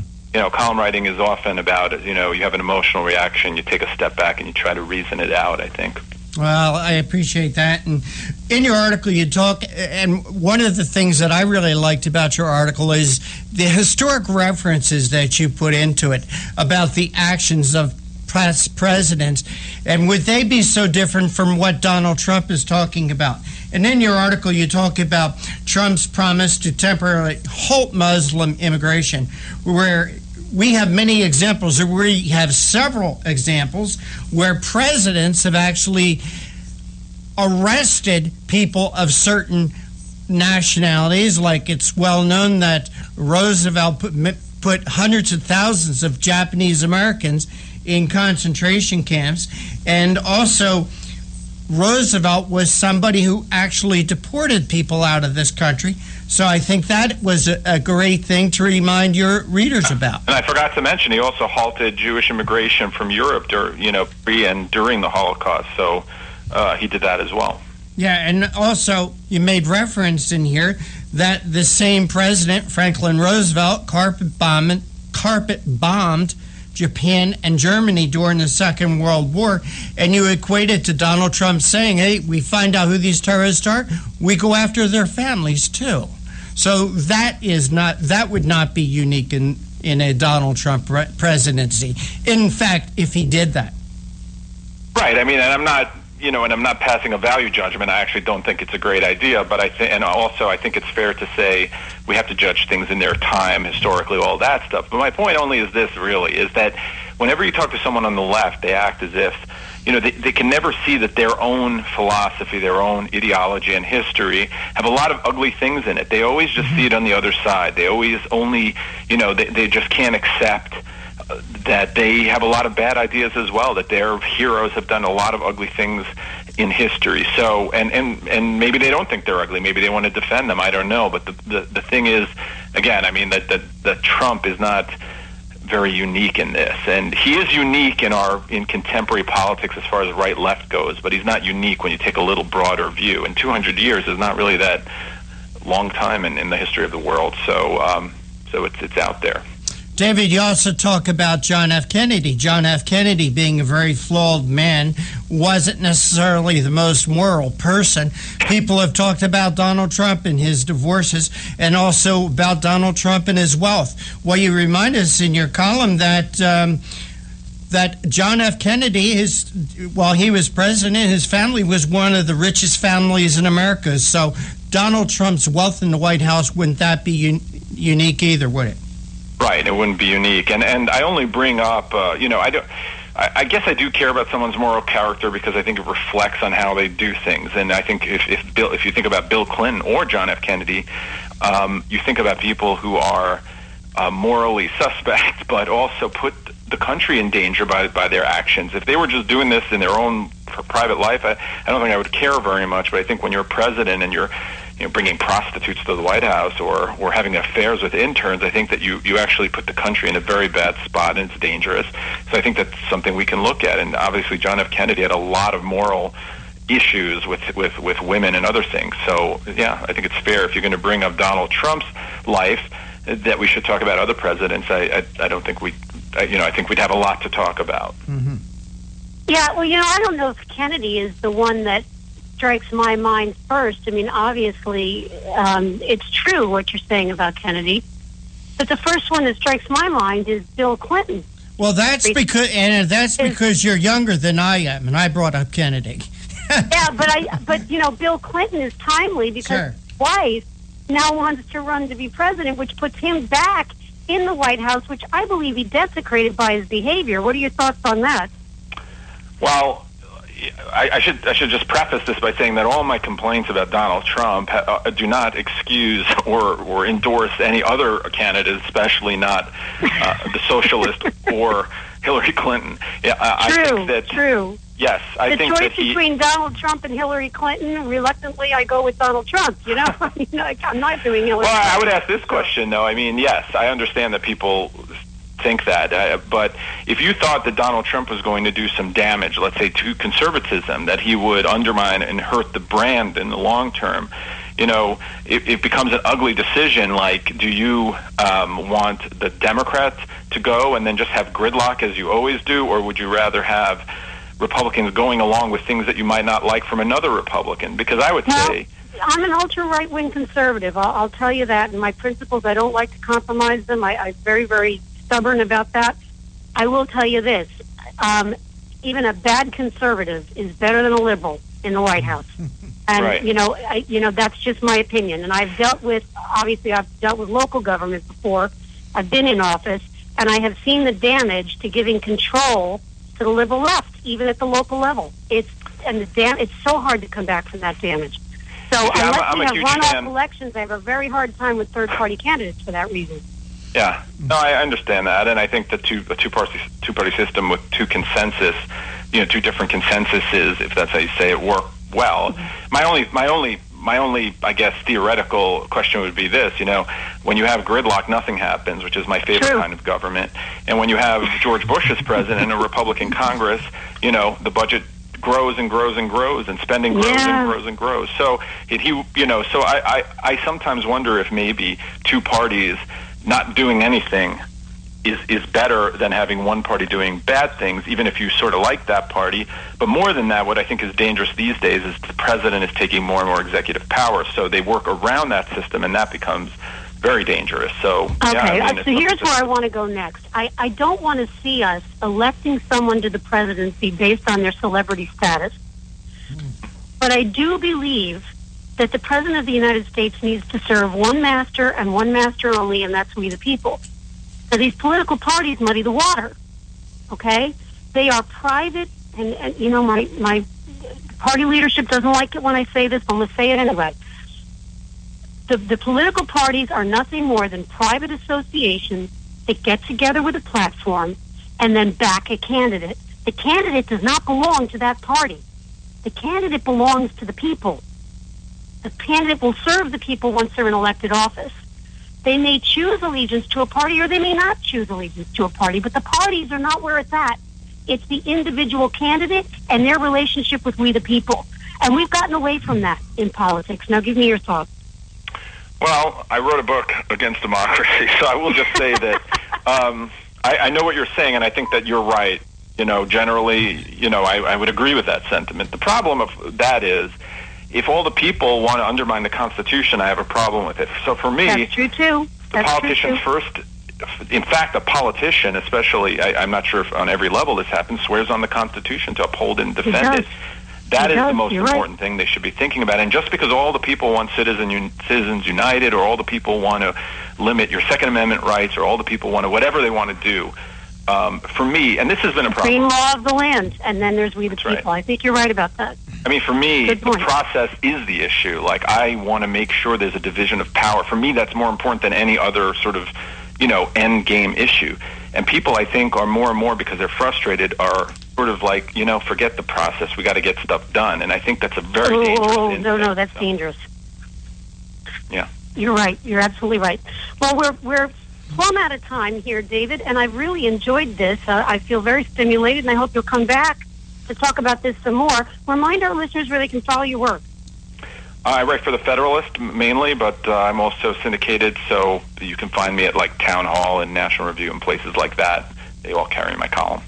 column writing is often about, you have an emotional reaction, you take a step back and you try to reason it out, I think. Well, I appreciate that. And in your article, you talk, and one of the things that I really liked about your article is the historic references that you put into it about the actions of past presidents, and would they be so different from what Donald Trump is talking about? And in your article, you talk about Trump's promise to temporarily halt Muslim immigration, where we have many examples, or we have several examples, where presidents have actually arrested people of certain nationalities. Like, it's well known that Roosevelt put hundreds of thousands of Japanese Americans in concentration camps, and also Roosevelt was somebody who actually deported people out of this country. So I think that was a great thing to remind your readers about. And I forgot to mention, he also halted Jewish immigration from Europe pre and during the Holocaust. So he did that as well. Yeah, and also you made reference in here that the same president, Franklin Roosevelt, carpet bombed Japan and Germany during the Second World War, and you equate it to Donald Trump saying, hey, we find out who these terrorists are, we go after their families too. So that would not be unique in a Donald Trump presidency. In fact, if he did that. Right. I mean, and I'm not passing a value judgment. I actually don't think it's a great idea, but I think it's fair to say we have to judge things in their time, historically, all that stuff. But my point only is this, really, is that whenever you talk to someone on the left, they act as if, they can never see that their own philosophy, their own ideology and history have a lot of ugly things in it. They always just see it on the other side. They always only, they just can't accept that they have a lot of bad ideas as well, that their heroes have done a lot of ugly things in history. So, and maybe they don't think they're ugly. Maybe they want to defend them. I don't know. But the thing is, again, I mean, that Trump is not very unique in this, and he is unique in contemporary politics as far as right-left goes. But he's not unique when you take a little broader view. And 200 years is not really that long time in the history of the world. So it's out there. David, you also talk about John F. Kennedy. John F. Kennedy, being a very flawed man, wasn't necessarily the most moral person. People have talked about Donald Trump and his divorces, and also about Donald Trump and his wealth. Well, you remind us in your column that John F. Kennedy, while he was president, his family was one of the richest families in America. So Donald Trump's wealth in the White House, wouldn't that be unique either, would it? Right, it wouldn't be unique, and I only bring up, I guess I do care about someone's moral character because I think it reflects on how they do things, and I think if you think about Bill Clinton or John F. Kennedy, you think about people who are morally suspect, but also put the country in danger by their actions. If they were just doing this in their own private life, I don't think I would care very much. But I think when you're president and you're bringing prostitutes to the White House or having affairs with interns, I think that you actually put the country in a very bad spot, and it's dangerous. So I think that's something we can look at. And obviously John F. Kennedy had a lot of moral issues with women and other things. So, yeah, I think it's fair if you're going to bring up Donald Trump's life that we should talk about other presidents. I don't think I think we'd have a lot to talk about. Mm-hmm. Yeah, well, I don't know if Kennedy is the one that strikes my mind first. I mean, obviously, it's true what you're saying about Kennedy, but the first one that strikes my mind is Bill Clinton. Well, that's because you're younger than I am, and I brought up Kennedy. Yeah, but Bill Clinton is timely because his wife now wants to run to be president, which puts him back in the White House, which I believe he desecrated by his behavior. What are your thoughts on that? Well, I should just preface this by saying that all my complaints about Donald Trump do not excuse or endorse any other candidate, especially not the socialist or Hillary Clinton. I think that, true. Yes, I think that the choice between Donald Trump and Hillary Clinton, reluctantly, I go with Donald Trump. I'm not doing Hillary. Well, I would ask this question, though. I mean, yes, I understand that people think that, but if you thought that Donald Trump was going to do some damage, let's say to conservatism, that he would undermine and hurt the brand in the long term, it becomes an ugly decision. Like, do you want the Democrats to go and then just have gridlock as you always do, or would you rather have Republicans going along with things that you might not like from another Republican? Because I would say, I'm an ultra right-wing conservative. I'll tell you that. And my principles, I don't like to compromise them. I'm very, very stubborn about that. I will tell you this. Even a bad conservative is better than a liberal in the White House. And, right. That's just my opinion. And I've dealt with local government before. I've been in office, and I have seen the damage to giving control to the liberal left, even at the local level. It's so hard to come back from that damage. So unless we have runoff elections, I have a very hard time with third-party candidates for that reason. Yeah, no, I understand that, and I think the two-party system with two consensus, two different consensuses, if that's how you say it, work well. My only, I guess, theoretical question would be this: when you have gridlock, nothing happens, which is my favorite kind of government. And when you have George Bush as president and a Republican Congress, the budget grows and grows and grows, and spending grows and grows and grows. So I sometimes wonder if maybe two parties not doing anything is better than having one party doing bad things, even if you sort of like that party. But more than that, what I think is dangerous these days is the president is taking more and more executive power, so they work around that system, and that becomes very dangerous. So, so here's where I want to go next. I don't want to see us electing someone to the presidency based on their celebrity status, but I do believe that the President of the United States needs to serve one master and one master only, and that's we the people. So these political parties muddy the water, okay? They are private, and my party leadership doesn't like it when I say this, but I'm going to say it anyway. The political parties are nothing more than private associations that get together with a platform and then back a candidate. The candidate does not belong to that party. The candidate belongs to the people. The candidate will serve the people once they're in elected office. They may choose allegiance to a party or they may not choose allegiance to a party, but the parties are not where it's at. It's the individual candidate and their relationship with we the people. And we've gotten away from that in politics. Now give me your thoughts. Well, I wrote a book against democracy, so I will just say that I know what you're saying, and I think that you're right. Generally, I would agree with that sentiment. The problem of that is, if all the people want to undermine the Constitution, I have a problem with it. So for me, that's true too. The politicians first. In fact, a politician, especially, I'm not sure if on every level this happens, swears on the Constitution to uphold and defend it. That is the most important thing they should be thinking about. And just because all the people want Citizens United, or all the people want to limit your Second Amendment rights, or all the people want to whatever they want to do, for me, and this has been a problem. Supreme law of the land, and then there's we the people. Right. I think you're right about that. I mean, for me, the process is the issue. Like, I want to make sure there's a division of power. For me, that's more important than any other sort of, end game issue. And people, I think, are more and more, because they're frustrated, are sort of like, forget the process. We got to get stuff done. And I think that's a very dangerous No, that's dangerous. Yeah. You're right. You're absolutely right. Well, we're plumb out of time here, David, and I've really enjoyed this. I feel very stimulated, and I hope you'll come back to talk about this some more. Remind our listeners where they can follow your work. I write for the Federalist mainly, but I'm also syndicated, so you can find me at like Town Hall and National Review and places like that. They all carry my column.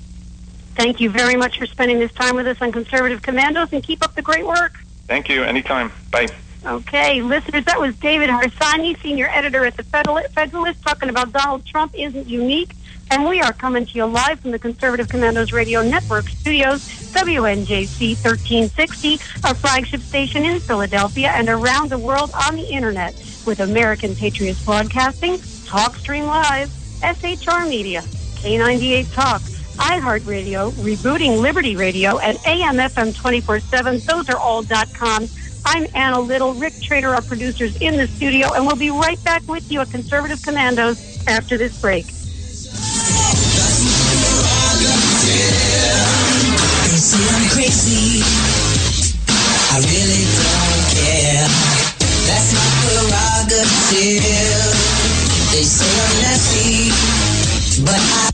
Thank you very much for spending this time with us on Conservative Commandos, and keep up the great work. Thank you. Anytime. Bye. Okay, listeners, that was David Harsanyi, senior editor at the Federalist, talking about Donald Trump isn't unique. And we are coming to you live from the Conservative Commandos Radio Network studios, WNJC 1360, our flagship station in Philadelphia and around the world on the internet with American Patriots Broadcasting, TalkStream Live, SHR Media, K98 Talk, iHeartRadio, Rebooting Liberty Radio, and AM/FM 24/7. Those are all .com. I'm Anna Little, Rick Trader, our producers in the studio, and we'll be right back with you at Conservative Commandos after this break. They say I'm crazy, I really don't care. That's my prerogative. They say I'm nasty, but I...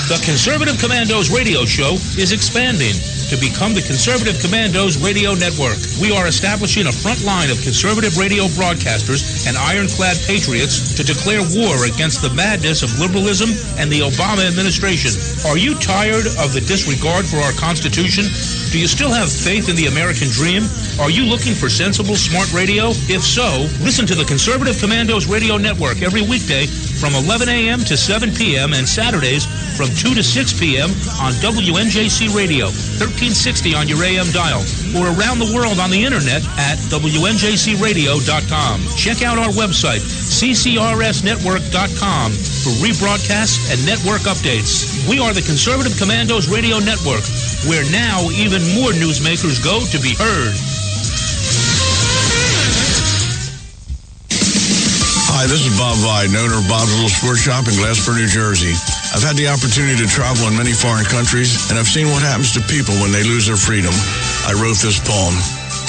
The Conservative Commandos radio show is expanding to become the Conservative Commandos Radio Network. We are establishing a front line of conservative radio broadcasters and ironclad patriots to declare war against the madness of liberalism and the Obama administration. Are you tired of the disregard for our Constitution? Do you still have faith in the American dream? Are you looking for sensible, smart radio? If so, listen to the Conservative Commandos Radio Network every weekday from 11 a.m. to 7 p.m. and Saturdays from 2 to 6 p.m. on WNJC Radio, 1360 on your AM dial, or around the world on the internet at WNJCradio.com. Check out our website, CCRSnetwork.com, for rebroadcasts and network updates. We are the Conservative Commandos Radio Network, where now even more newsmakers go to be heard. Hi, this is Bob Vide, owner of Bob's Little Sports Shop in Glassboro, New Jersey. I've had the opportunity to travel in many foreign countries, and I've seen what happens to people when they lose their freedom. I wrote this poem.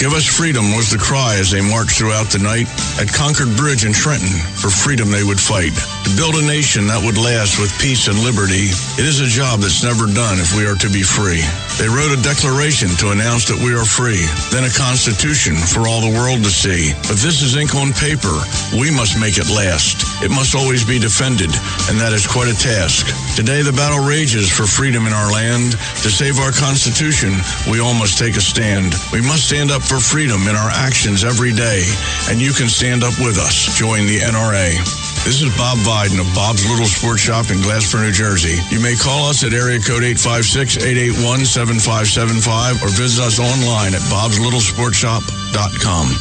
Give us freedom was the cry as they marched throughout the night. At Concord Bridge in Trenton, for freedom they would fight. To build a nation that would last with peace and liberty, it is a job that's never done if we are to be free. They wrote a declaration to announce that we are free, then a constitution for all the world to see. But this is ink on paper. We must make it last. It must always be defended, and that is quite a task. Today the battle rages for freedom in our land. To save our Constitution, we all must take a stand. We must stand up for freedom in our actions every day, and you can stand up with us. Join the NRA. This is Bob Biden of Bob's Little Sports Shop in Glassboro, New Jersey. You may call us at area code 856-881-7575 or visit us online at bobslittle.sportshop.com.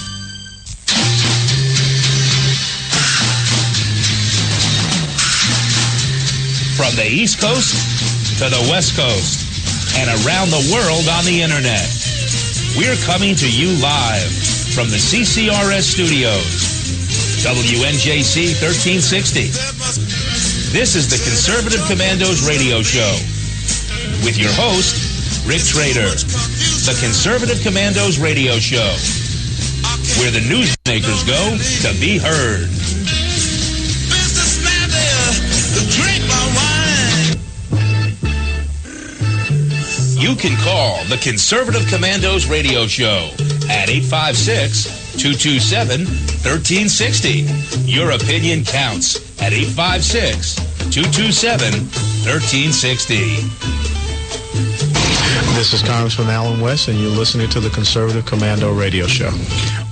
From the East Coast to the West Coast and around the world on the internet, we're coming to you live from the CCRS studios, WNJC 1360. This is the Conservative Commandos radio show with your host, Rick Trader. The Conservative Commandos radio show, where the newsmakers go to be heard. You can call the Conservative Commandos radio show at 856-227-1360. Your opinion counts at 856-227-1360. This is Congressman Alan West, and you're listening to the Conservative Commando Radio Show.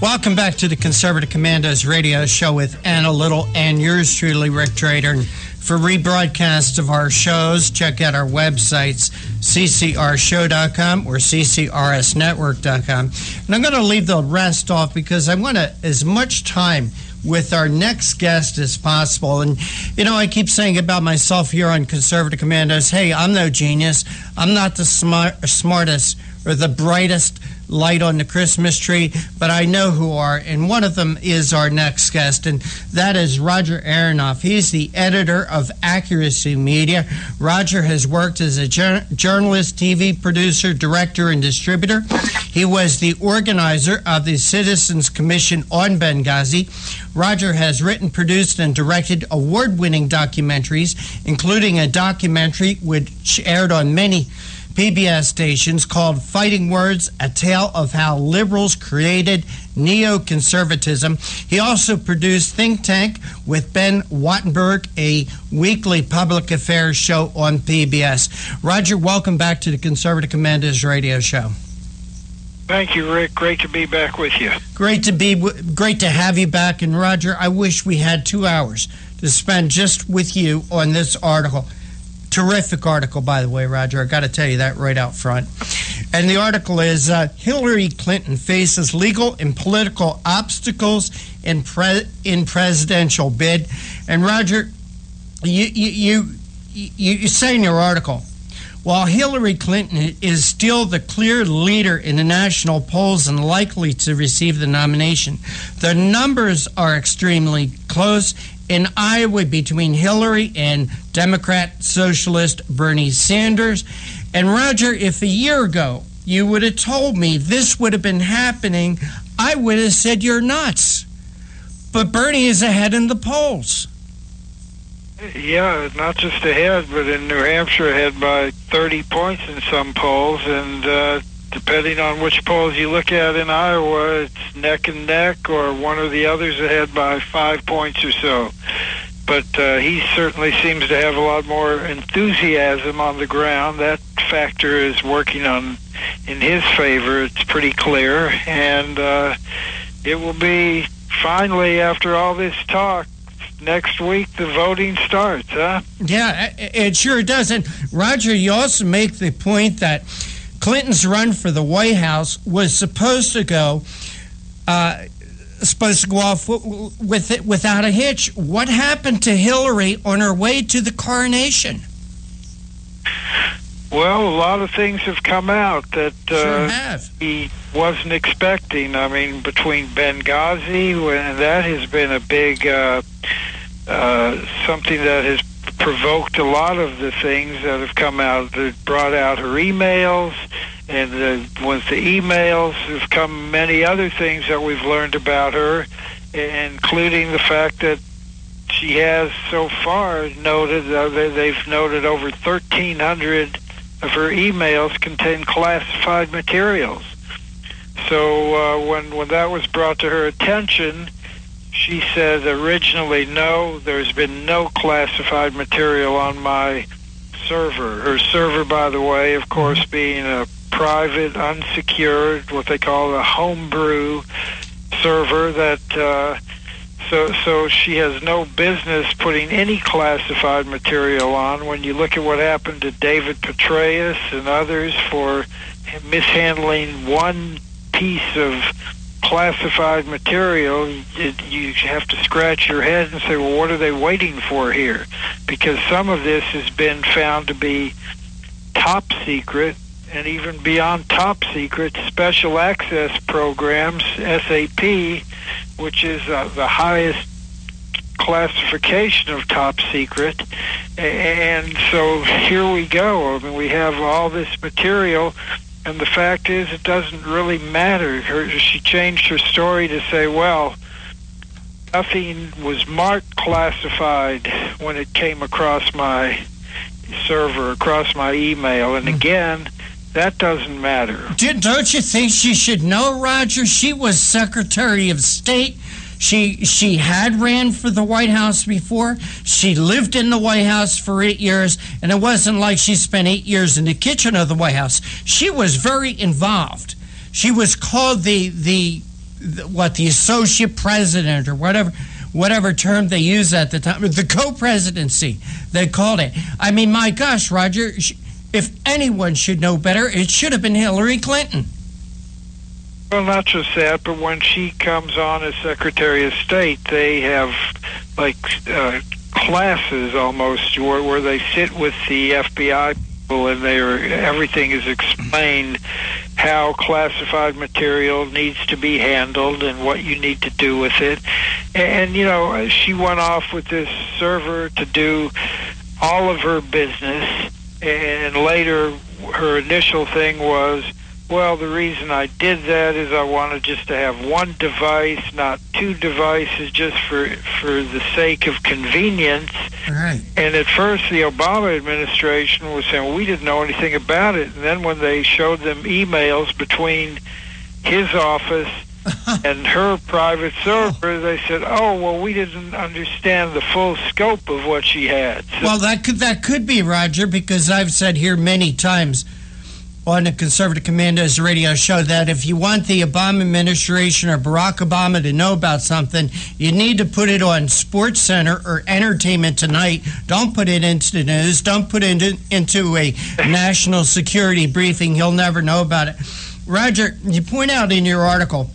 Welcome back to the Conservative Commandos Radio Show with Anna Little and yours truly, Rick Trader. And for rebroadcasts of our shows, check out our websites, ccrshow.com or ccrsnetwork.com. And I'm going to leave the rest off because I want as much time with our next guest as possible. And, you know, I keep saying about myself here on Conservative Commandos, hey, I'm no genius. I'm not the smartest or the brightest light on the Christmas tree, but I know who are, and one of them is our next guest, and that is Roger Aronoff. He's the editor of Accuracy Media. Roger has worked as a journalist, TV producer, director, and distributor. He was the organizer of the Citizens Commission on Benghazi. Roger has written, produced, and directed award-winning documentaries, including a documentary which aired on many PBS stations called Fighting Words, a tale of how liberals created neoconservatism. He also produced Think Tank with Ben Wattenberg, a weekly public affairs show on PBS. Roger, welcome back to the Conservative Commandos radio show. Thank you, Rick. Great to be back with you. Great to have you back. And Roger, I wish we had 2 hours to spend just with you on this article. Terrific article, by the way, Roger. I got to tell you that right out front. And the article is Hillary Clinton faces legal and political obstacles in presidential bid. And Roger, you say in your article, while Hillary Clinton is still the clear leader in the national polls and likely to receive the nomination, the numbers are extremely close in Iowa between Hillary and Democrat Socialist Bernie Sanders. And Roger, if a year ago you would have told me this would have been happening, I would have said you're nuts. But Bernie is ahead in the polls. Yeah, not just ahead, but in New Hampshire ahead by 30 points in some polls, and depending on which polls you look at in Iowa, it's neck and neck, or one or the other's ahead by 5 points or so. But he certainly seems to have a lot more enthusiasm on the ground. That factor is working in his favor. It's pretty clear, and it will be finally, after all this talk, next week the voting starts, huh? Yeah, it sure does. And Roger, you also make the point that Clinton's run for the White House was supposed to go off without a hitch. What happened to Hillary on her way to the coronation? Well, a lot of things have come out that he wasn't expecting. I mean, between Benghazi, and that has been a big something that has provoked a lot of the things that have come out. That brought out her emails, and with the emails have come many other things that we've learned about her, including the fact that she has so far noted, they've noted over 1,300 of her emails contain classified materials. So when that was brought to her attention, she said originally, no, there's been no classified material on my server. Her server, by the way, of course, being a private, unsecured, what they call a homebrew server that... So she has no business putting any classified material on. When you look at what happened to David Petraeus and others for mishandling one piece of classified material, you have to scratch your head and say, well, what are they waiting for here? Because some of this has been found to be top secret, and even beyond top secret, special access programs, SAP, which is the highest classification of top secret. And so here we go. I mean, we have all this material, and the fact is it doesn't really matter. She changed her story to say, well, nothing was marked classified when it came across my server, across my email. And again, that doesn't matter. Don't you think she should know, Roger? She was Secretary of State. She had ran for the White House before. She lived in the White House for 8 years, and it wasn't like she spent 8 years in the kitchen of the White House. She was very involved. She was called the associate president or whatever term they used at the time, the co-presidency, they called it. I mean, my gosh, Roger, if anyone should know better, it should have been Hillary Clinton. Well, not just that, but when she comes on as Secretary of State, they have like classes almost where they sit with the FBI people, and everything is explained how classified material needs to be handled and what you need to do with it. And, you know, she went off with this server to do all of her business, and later her initial thing was, well, the reason I did that is I wanted just to have one device, not two devices, just for the sake of convenience. Right. And at first, the Obama administration was saying, well, we didn't know anything about it. And then when they showed them emails between his office and her private server, they said, oh, well, we didn't understand the full scope of what she had. So, well, that could be, Roger, because I've said here many times, on the Conservative Commandos radio show that if you want the Obama administration or Barack Obama to know about something, you need to put it on Sports Center or Entertainment Tonight. Don't put it into the news. Don't put it into a national security briefing. He'll never know about it. Roger, you point out in your article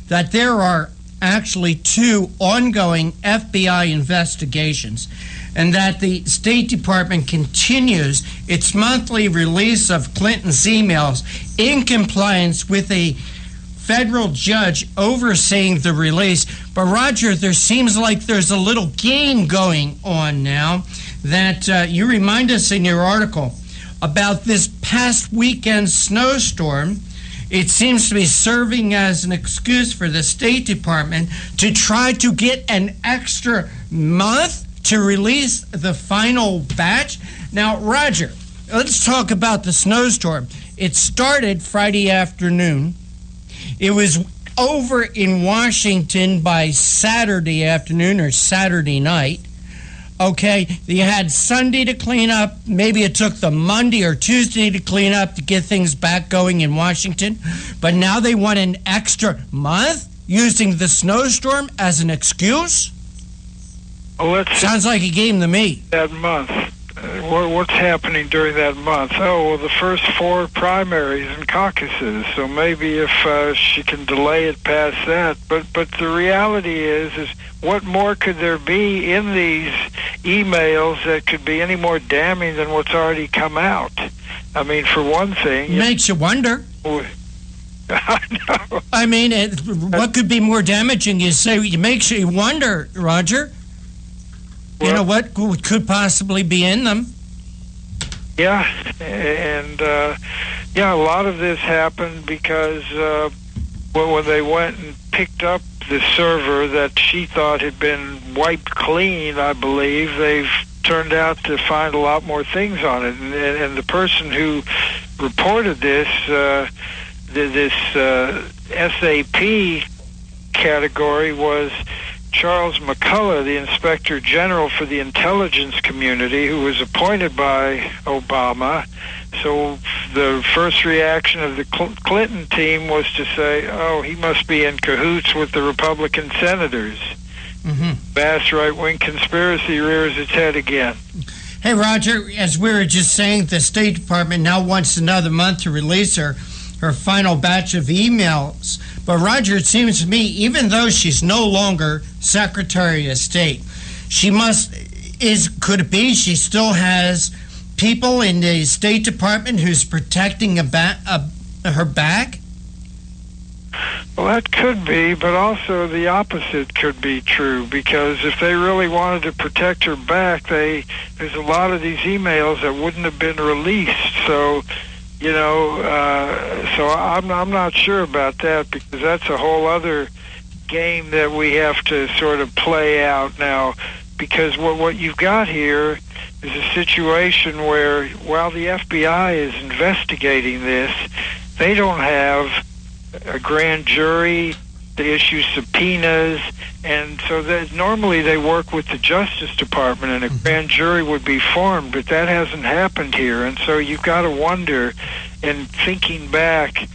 that there are actually 2 ongoing FBI investigations, and that the State Department continues its monthly release of Clinton's emails in compliance with a federal judge overseeing the release. But Roger, there seems like there's a little game going on now that you remind us in your article about this past weekend snowstorm. It seems to be serving as an excuse for the State Department to try to get an extra month to release the final batch. Now, Roger, let's talk about the snowstorm. It started Friday afternoon. It was over in Washington by Saturday afternoon or Saturday night. Okay, you had Sunday to clean up. Maybe it took the Monday or Tuesday to clean up to get things back going in Washington. But now they want an extra month using the snowstorm as an excuse? Well, sounds like a game to me. That month. What's happening during that month? Oh, well, the first 4 primaries and caucuses. So maybe if she can delay it past that. But the reality is what more could there be in these emails that could be any more damning than what's already come out? I mean, for one thing... It makes you wonder. I know. I mean, what could be more damaging? You say it makes you wonder, Roger. You know, what could possibly be in them? Yeah, and a lot of this happened because when they went and picked up the server that she thought had been wiped clean, I believe, they've turned out to find a lot more things on it. And the person who reported this, this SAP category was Charles McCullough, the Inspector General for the Intelligence Community, who was appointed by Obama. So the first reaction of the Clinton team was to say, oh, he must be in cahoots with the Republican senators. Mm-hmm. Vast right-wing conspiracy rears its head again. Hey, Roger, as we were just saying, the State Department now wants another month to release her final batch of emails. But Roger, it seems to me, even though she's no longer Secretary of State, could it be she still has people in the State Department who's protecting her back? Well, that could be, but also the opposite could be true, because if they really wanted to protect her back, there's a lot of these emails that wouldn't have been released. So, so I'm not sure about that, because that's a whole other game that we have to sort of play out now, because what you've got here is a situation where while the FBI is investigating this, they don't have a grand jury to issue subpoenas, and so that normally they work with the Justice Department and a grand jury would be formed, but that hasn't happened here. And so you've got to wonder, and thinking back,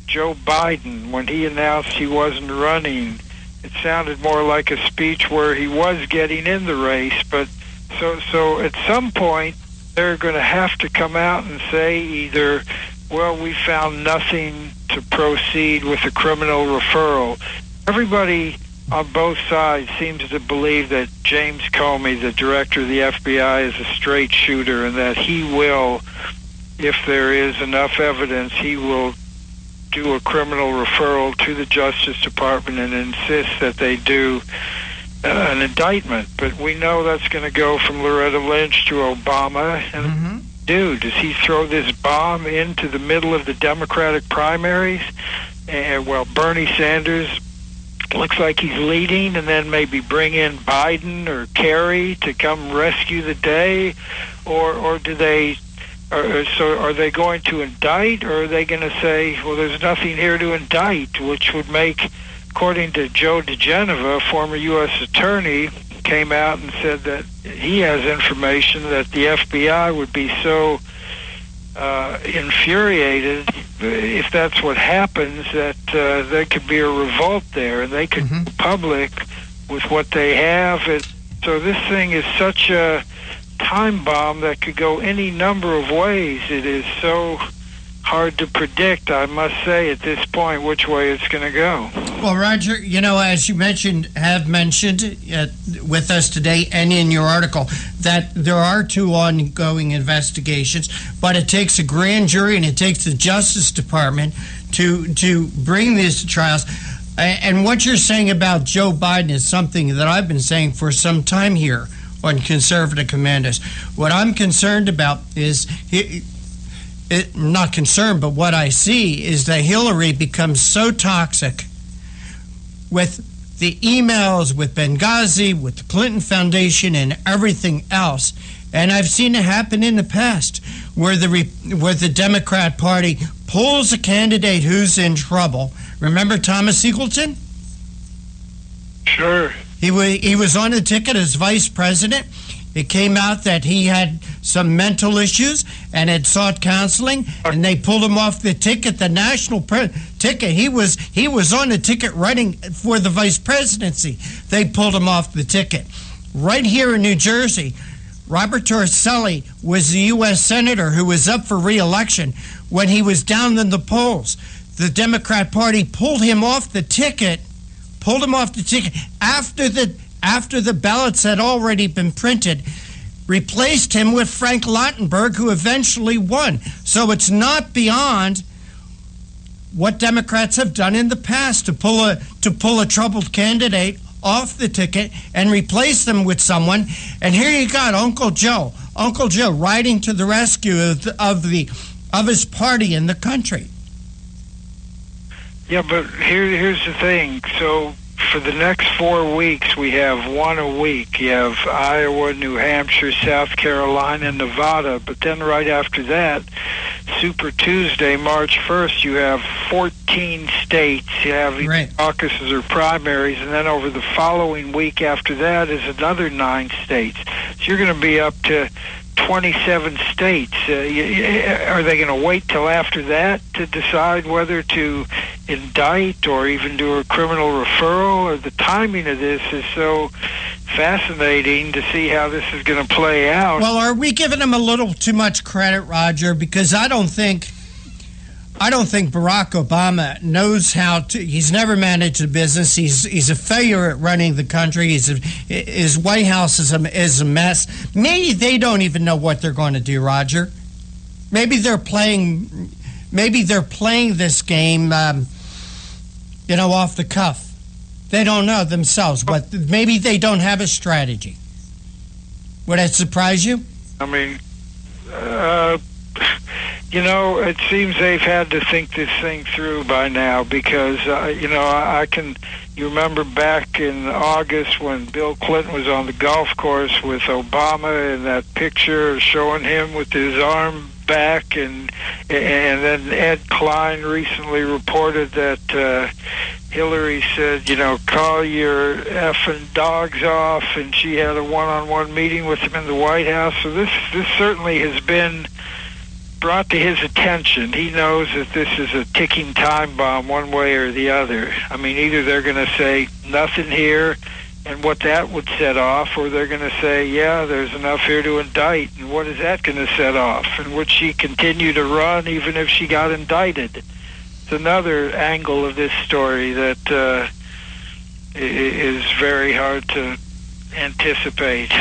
Joe Biden, when he announced he wasn't running, it sounded more like a speech where he was getting in the race, but so at some point they're going to have to come out and say either, well, we found nothing to proceed with a criminal referral. Everybody on both sides seems to believe that James Comey, the director of the FBI, is a straight shooter, and that he will, if there is enough evidence, he will do a criminal referral to the Justice Department and insist that they do an indictment. But we know that's going to go from Loretta Lynch to Obama. And does he throw this bomb into the middle of the Democratic primaries? And well, Bernie Sanders looks like he's leading, and then maybe bring in Biden or Kerry to come rescue the day, or do they? So are they going to indict, or are they going to say, well, there's nothing here to indict, which would make, according to Joe DeGeneva, a former U.S. attorney, came out and said that he has information that the FBI would be so infuriated if that's what happens, that there could be a revolt there, and they could be public with what they have. So this thing is such a time bomb that could go any number of ways. It is so hard to predict, I must say, at this point, which way it's going to go. Well, Roger, as you have mentioned with us today and in your article, that there are 2 ongoing investigations, but it takes a grand jury and it takes the Justice Department to bring these to trials. And what you're saying about Joe Biden is something that I've been saying for some time here on Conservative Commandos. What I'm concerned about is... not concerned, but what I see is that Hillary becomes so toxic with the emails, with Benghazi, with the Clinton Foundation, and everything else. And I've seen it happen in the past, where the Democrat Party pulls a candidate who's in trouble. Remember Thomas Eagleton? Sure. He was on the ticket as vice president. It came out that he had some mental issues and had sought counseling, and they pulled him off the ticket, the national ticket. He was on the ticket running for the vice presidency. They pulled him off the ticket. Right here in New Jersey, Robert Torricelli was the U.S. senator who was up for re-election. When he was down in the polls, the Democrat Party pulled him off the ticket after the ballots had already been printed, replaced him with Frank Lautenberg, who eventually won. So it's not beyond what Democrats have done in the past to pull a troubled candidate off the ticket and replace them with someone. And here you got Uncle Joe riding to the rescue of his party in the country. Yeah, but here's the thing. So for the next 4 weeks, we have one a week. You have Iowa, New Hampshire, South Carolina, and Nevada. But then right after that, Super Tuesday, March 1st, you have 14 states. You have caucuses or primaries. And then over the following week after that is another 9 states. So you're going to be up to 27 states. Are they going to wait till after that to decide whether to indict or even do a criminal referral? Or the timing of this is so fascinating to see how this is going to play out. Well, are we giving them a little too much credit, Roger? Because I don't think Barack Obama knows how to. He's never managed a business. He's a failure at running the country. His White House is a mess. Maybe they don't even know what they're going to do, Roger. Maybe they're playing this game, off the cuff. They don't know themselves, but maybe they don't have a strategy. Would that surprise you? I mean, it seems they've had to think this thing through by now because, you remember back in August when Bill Clinton was on the golf course with Obama and that picture showing him with his arm back, and then Ed Klein recently reported that Hillary said, call your effing dogs off, and she had a one-on-one meeting with him in the White House. So this certainly has been brought to his attention. He knows that this is a ticking time bomb one way or the other. I mean, either they're going to say nothing here and what that would set off, or they're going to say, yeah, there's enough here to indict, and what is that going to set off? And would she continue to run even if she got indicted? It's another angle of this story that is very hard to anticipate.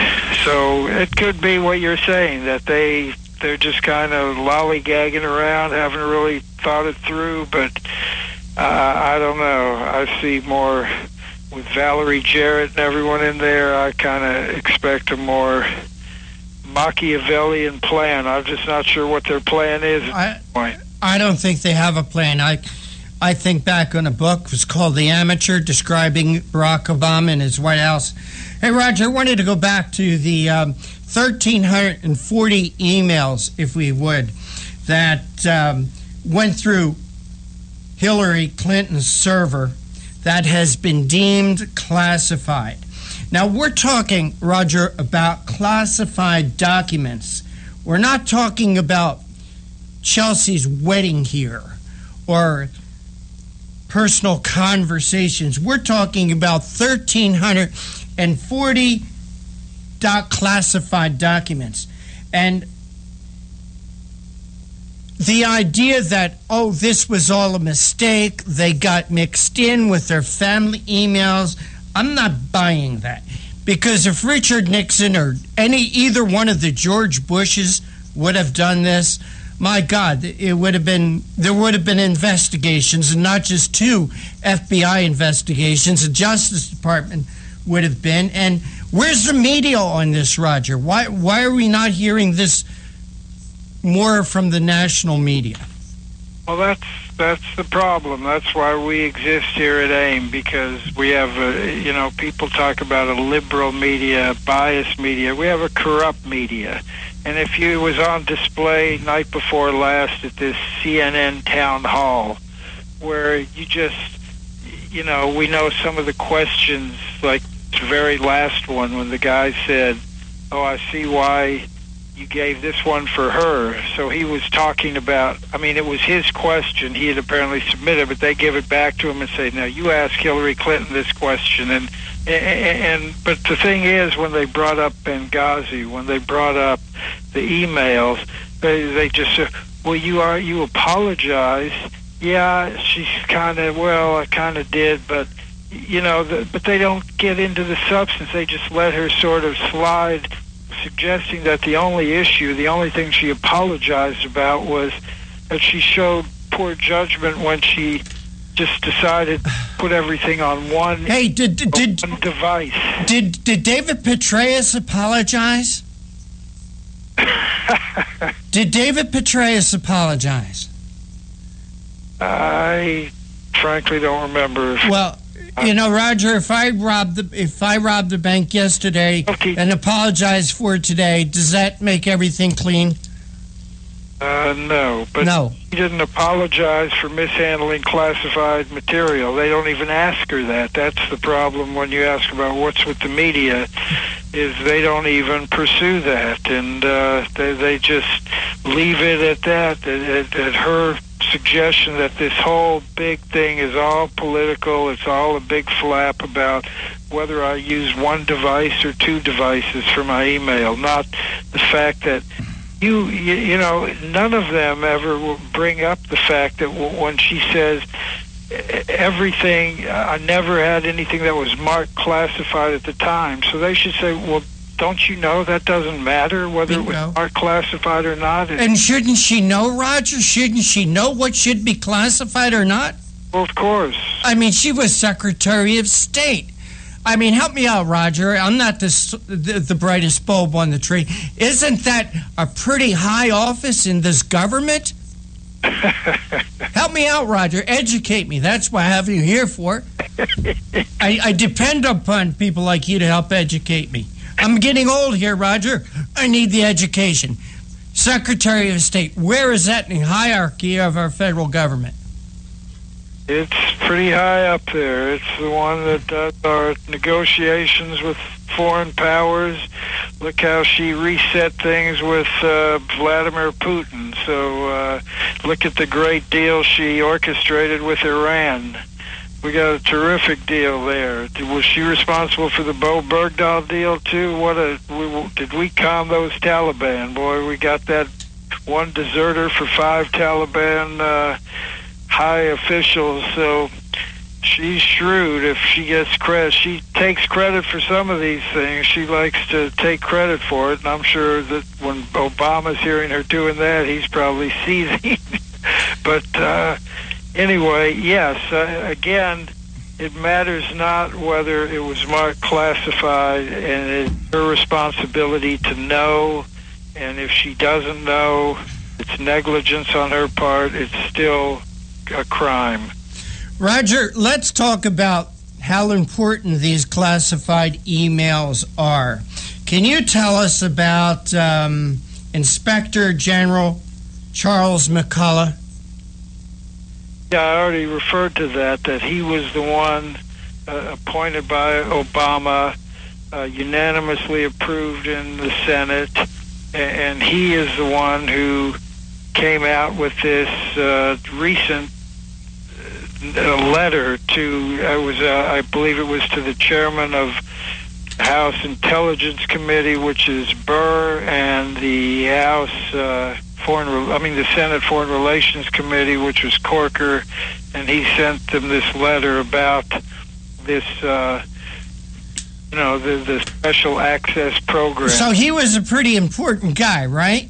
So it could be what you're saying, that they're just kind of lollygagging around, haven't really thought it through, but I don't know. I see more with Valerie Jarrett and everyone in there. I kind of expect a more Machiavellian plan. I'm just not sure what their plan is at this point. I don't think they have a plan. I think back on a book, it was called The Amateur, describing Barack Obama and his White House. Hey, Roger, I wanted to go back to the 1,340 emails, if we would, that went through Hillary Clinton's server that has been deemed classified. Now, we're talking, Roger, about classified documents. We're not talking about Chelsea's wedding here or personal conversations. We're talking about 1,340 classified documents. And the idea that, oh, this was all a mistake, they got mixed in with their family emails, I'm not buying that. Because if Richard Nixon or either one of the George Bushes would have done this, my God, there would have been investigations, and not just 2 FBI investigations. The Justice Department would have been. And where's the media on this, Roger? Why are we not hearing this more from the national media? Well, that's the problem. That's why we exist here at AIM, because we have, people talk about a liberal media, a biased media. We have a corrupt media. And if you was on display night before last at this CNN town hall, where you just, we know some of the questions, like the very last one when the guy said, oh, I see why you gave this one for her. So he was talking about, it was his question. He had apparently submitted, but they give it back to him and say, now you ask Hillary Clinton this question. But the thing is, when they brought up Benghazi, when they brought up the emails, they just said, well, you apologize. Yeah, she's I kind of did, but but they don't get into the substance. They just let her sort of slide, suggesting that the only thing she apologized about was that she showed poor judgment when she just decided to put everything on one device. Did David Petraeus apologize? Did David Petraeus apologize? I frankly don't remember. Well, Roger, if I robbed the bank yesterday and apologized for it today, does that make everything clean? No, but he didn't apologize for mishandling classified material. They don't even ask her that. That's the problem when you ask about what's with the media, is they don't even pursue that, and they just leave it at that, at her suggestion that this whole big thing is all political. It's all a big flap about whether I use one device or 2 devices for my email, not the fact that none of them ever will bring up the fact that when she says everything, I never had anything that was marked classified at the time. So they should say, well, don't you know that doesn't matter whether it was marked classified or not? And shouldn't she know, Roger? Shouldn't she know what should be classified or not? Well, of course. She was Secretary of State. Help me out, Roger. I'm not the brightest bulb on the tree. Isn't that a pretty high office in this government? Help me out, Roger. Educate me. That's what I have you here for. I depend upon people like you to help educate me. I'm getting old here, Roger. I need the education. Secretary of State, where is that in the hierarchy of our federal government? It's pretty high up there. It's the one that does our negotiations with foreign powers. Look how she reset things with Vladimir Putin. So look at the great deal she orchestrated with Iran. We got a terrific deal there. Was she responsible for the Bo Bergdahl deal too? Did we calm those Taliban? Boy, we got that one deserter for 5 Taliban high officials. So she's shrewd. If she gets credit, she takes credit for some of these things. She likes to take credit for it, and I'm sure that when Obama's hearing her doing that, he's probably seething. But anyway, yes, again, it matters not whether it was marked classified, and it's her responsibility to know, and if she doesn't know, it's negligence on her part. It's still a crime. Roger, let's talk about how important these classified emails are. Can you tell us about Inspector General Charles McCullough? Yeah, I already referred to that he was the one appointed by Obama, unanimously approved in the Senate, and he is the one who came out with this recent letter to, I believe it was to the chairman of House Intelligence Committee, which is Burr, and the the Senate Foreign Relations Committee, which was Corker, and he sent them this letter about this, the special access program. So he was a pretty important guy, right?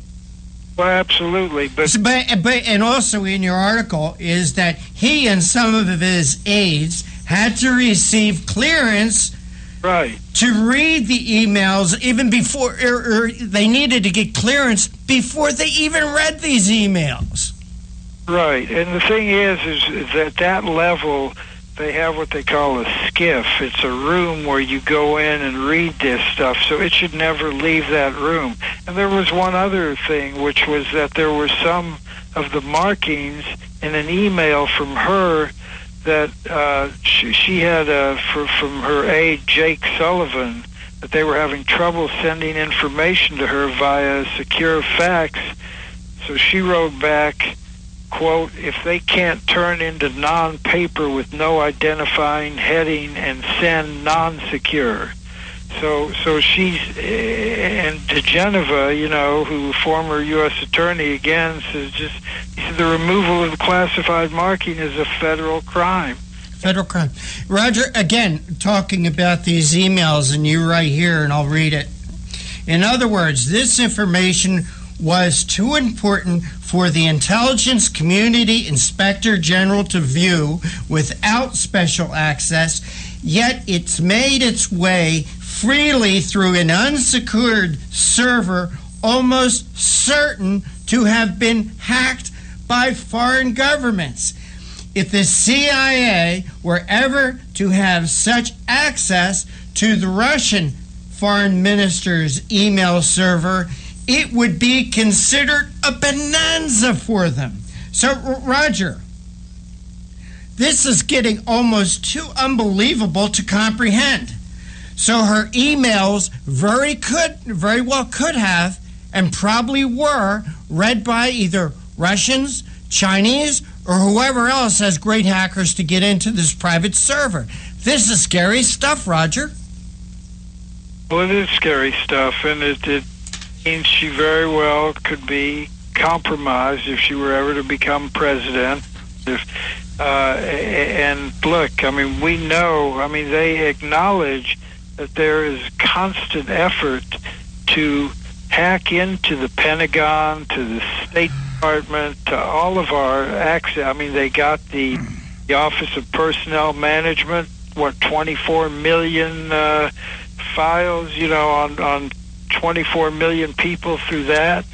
Well, absolutely, but and also in your article is that he and some of his aides had to receive clearance, right, to read the emails even before, or they needed to get clearance before they even read these emails. Right, and the thing is that that level, they have what they call a skiff. It's a room where you go in and read this stuff, so it should never leave that room. And there was one other thing, which was that there were some of the markings in an email from her that she had from her aide, Jake Sullivan, that they were having trouble sending information to her via secure fax. So she wrote back, quote, if they can't turn into non-paper with no identifying heading and send non-secure. So she's, and DeGeneva, who former U.S. attorney, again, says he said the removal of the classified marking is a federal crime. Federal crime. Roger, again, talking about these emails, and you right here, and I'll read it. In other words, this information was too important for the intelligence community inspector general to view without special access, yet it's made its way freely through an unsecured server, almost certain to have been hacked by foreign governments. If the CIA were ever to have such access to the Russian foreign minister's email server, it would be considered a bonanza for them. So, Roger, this is getting almost too unbelievable to comprehend. So her emails very well could have, and probably were, read by either Russians, Chinese, or whoever else has great hackers to get into this private server. This is scary stuff, Roger. Well, it is scary stuff, and it means she very well could be compromised if she were ever to become president. And look, we know, they acknowledge that there is constant effort to hack into the Pentagon, to the State Department, to all of our access. They got the Office of Personnel Management, 24 million files, on 24 million people through that.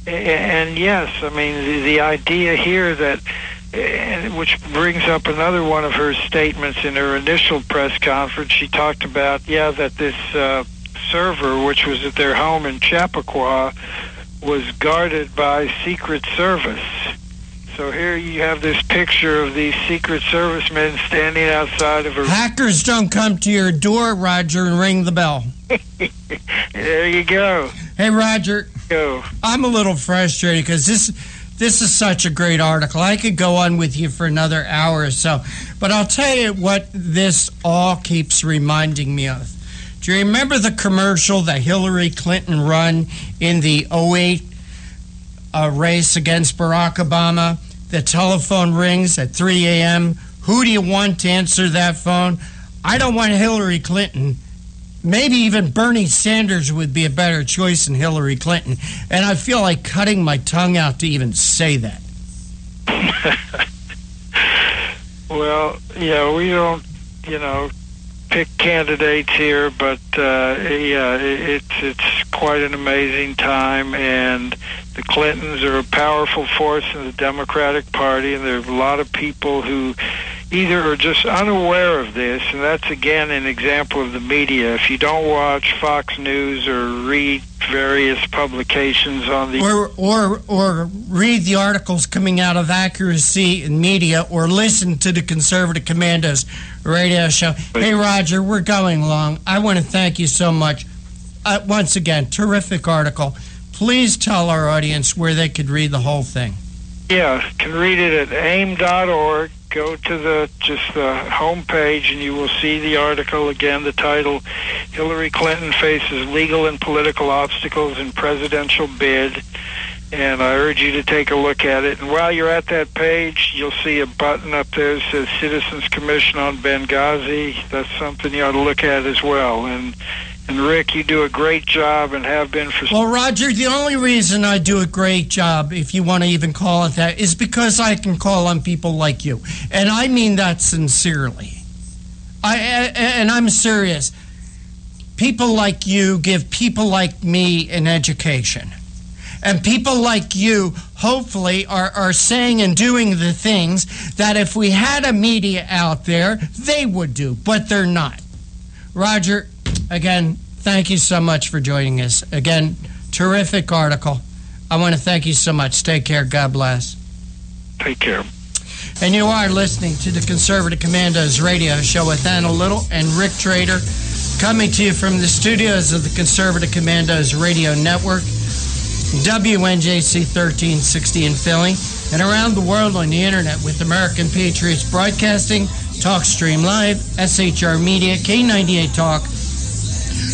And yes, the idea here that, which brings up another one of her statements in her initial press conference, she talked about, that this server, which was at their home in Chappaqua, was guarded by Secret Service. So here you have this picture of these Secret Service men standing outside of a... Hackers don't come to your door, Roger, and ring the bell. There you go. Hey, Roger. Go. I'm a little frustrated because this is such a great article. I could go on with you for another hour or so. But I'll tell you what this all keeps reminding me of. Do you remember the commercial that Hillary Clinton run in the 2008 race against Barack Obama? The telephone rings at 3 a.m. Who do you want to answer that phone? I don't want Hillary Clinton. Maybe even Bernie Sanders would be a better choice than Hillary Clinton. And I feel like cutting my tongue out to even say that. Well, we don't, pick candidates here, but it's quite an amazing time, and the Clintons are a powerful force in the Democratic Party, and there are a lot of people who either are just unaware of this, and that's again an example of the media. If you don't watch Fox News or read various publications on the or read the articles coming out of Accuracy in Media, or listen to the Conservative Commandos radio show. Hey, Roger, we're going long. I want to thank you so much. Once again, terrific article. Please tell our audience where they could read the whole thing. Yeah, can read it at aim.org. Go to the home page, and you will see the article. Again, the title, Hillary Clinton Faces Legal and Political Obstacles in Presidential Bid. And I urge you to take a look at it. And while you're at that page, you'll see a button up there that says Citizens Commission on Benghazi. That's something you ought to look at as well. And Rick, you do a great job and have been for... Well, Roger, the only reason I do a great job, if you want to even call it that, is because I can call on people like you. And I mean that sincerely. And I'm serious. People like you give people like me an education. And people like you, hopefully, are saying and doing the things that if we had a media out there, they would do, but they're not. Roger, again, thank you so much for joining us. Again, terrific article. I want to thank you so much. Take care. God bless. Take care. And you are listening to the Conservative Commandos radio show with Anna Little and Rick Trader, coming to you from the studios of the Conservative Commandos radio network, WNJC 1360 in Philly, and around the world on the internet with American Patriots Broadcasting, TalkStream Live, SHR Media, K98 Talk,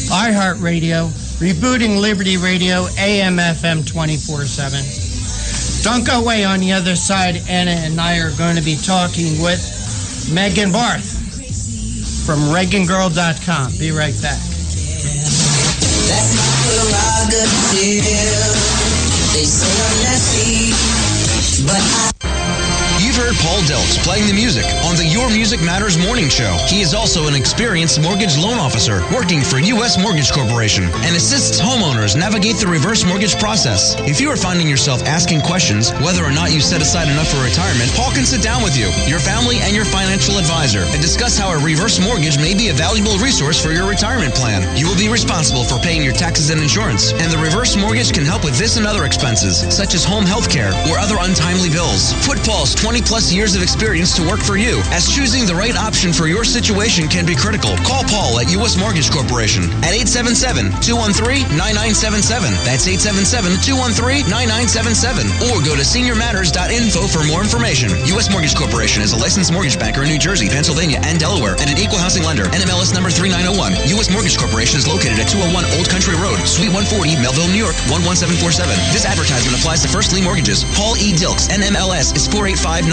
iHeartRadio, Rebooting Liberty Radio, AM FM 24/7. Don't go away. On the other side, Anna and I are going to be talking with Megan Barth from ReaganGirl.com. Be right back. That's my prerogative. They say I'm nasty, but You've heard Paul Delks playing the music on the Your Music Matters morning show. He is also an experienced mortgage loan officer working for U.S. Mortgage Corporation and assists homeowners navigate the reverse mortgage process. If you are finding yourself asking questions whether or not you set aside enough for retirement, Paul can sit down with you, your family, and your financial advisor and discuss how a reverse mortgage may be a valuable resource for your retirement plan. You will be responsible for paying your taxes and insurance, and the reverse mortgage can help with this and other expenses, such as home health care or other untimely bills. Put Paul's 20-plus years of experience to work for you, as choosing the right option for your situation can be critical. Call Paul at U.S. Mortgage Corporation at 877-213-9977. That's 877-213-9977. Or go to seniormatters.info for more information. U.S. Mortgage Corporation is a licensed mortgage banker in New Jersey, Pennsylvania, and Delaware, and an equal housing lender. NMLS number 3901. U.S. Mortgage Corporation is located at 201 Old Country Road, Suite 140, Melville, New York, 11747. This advertisement applies to first lien mortgages. Paul E. Dilks, NMLS is 485904.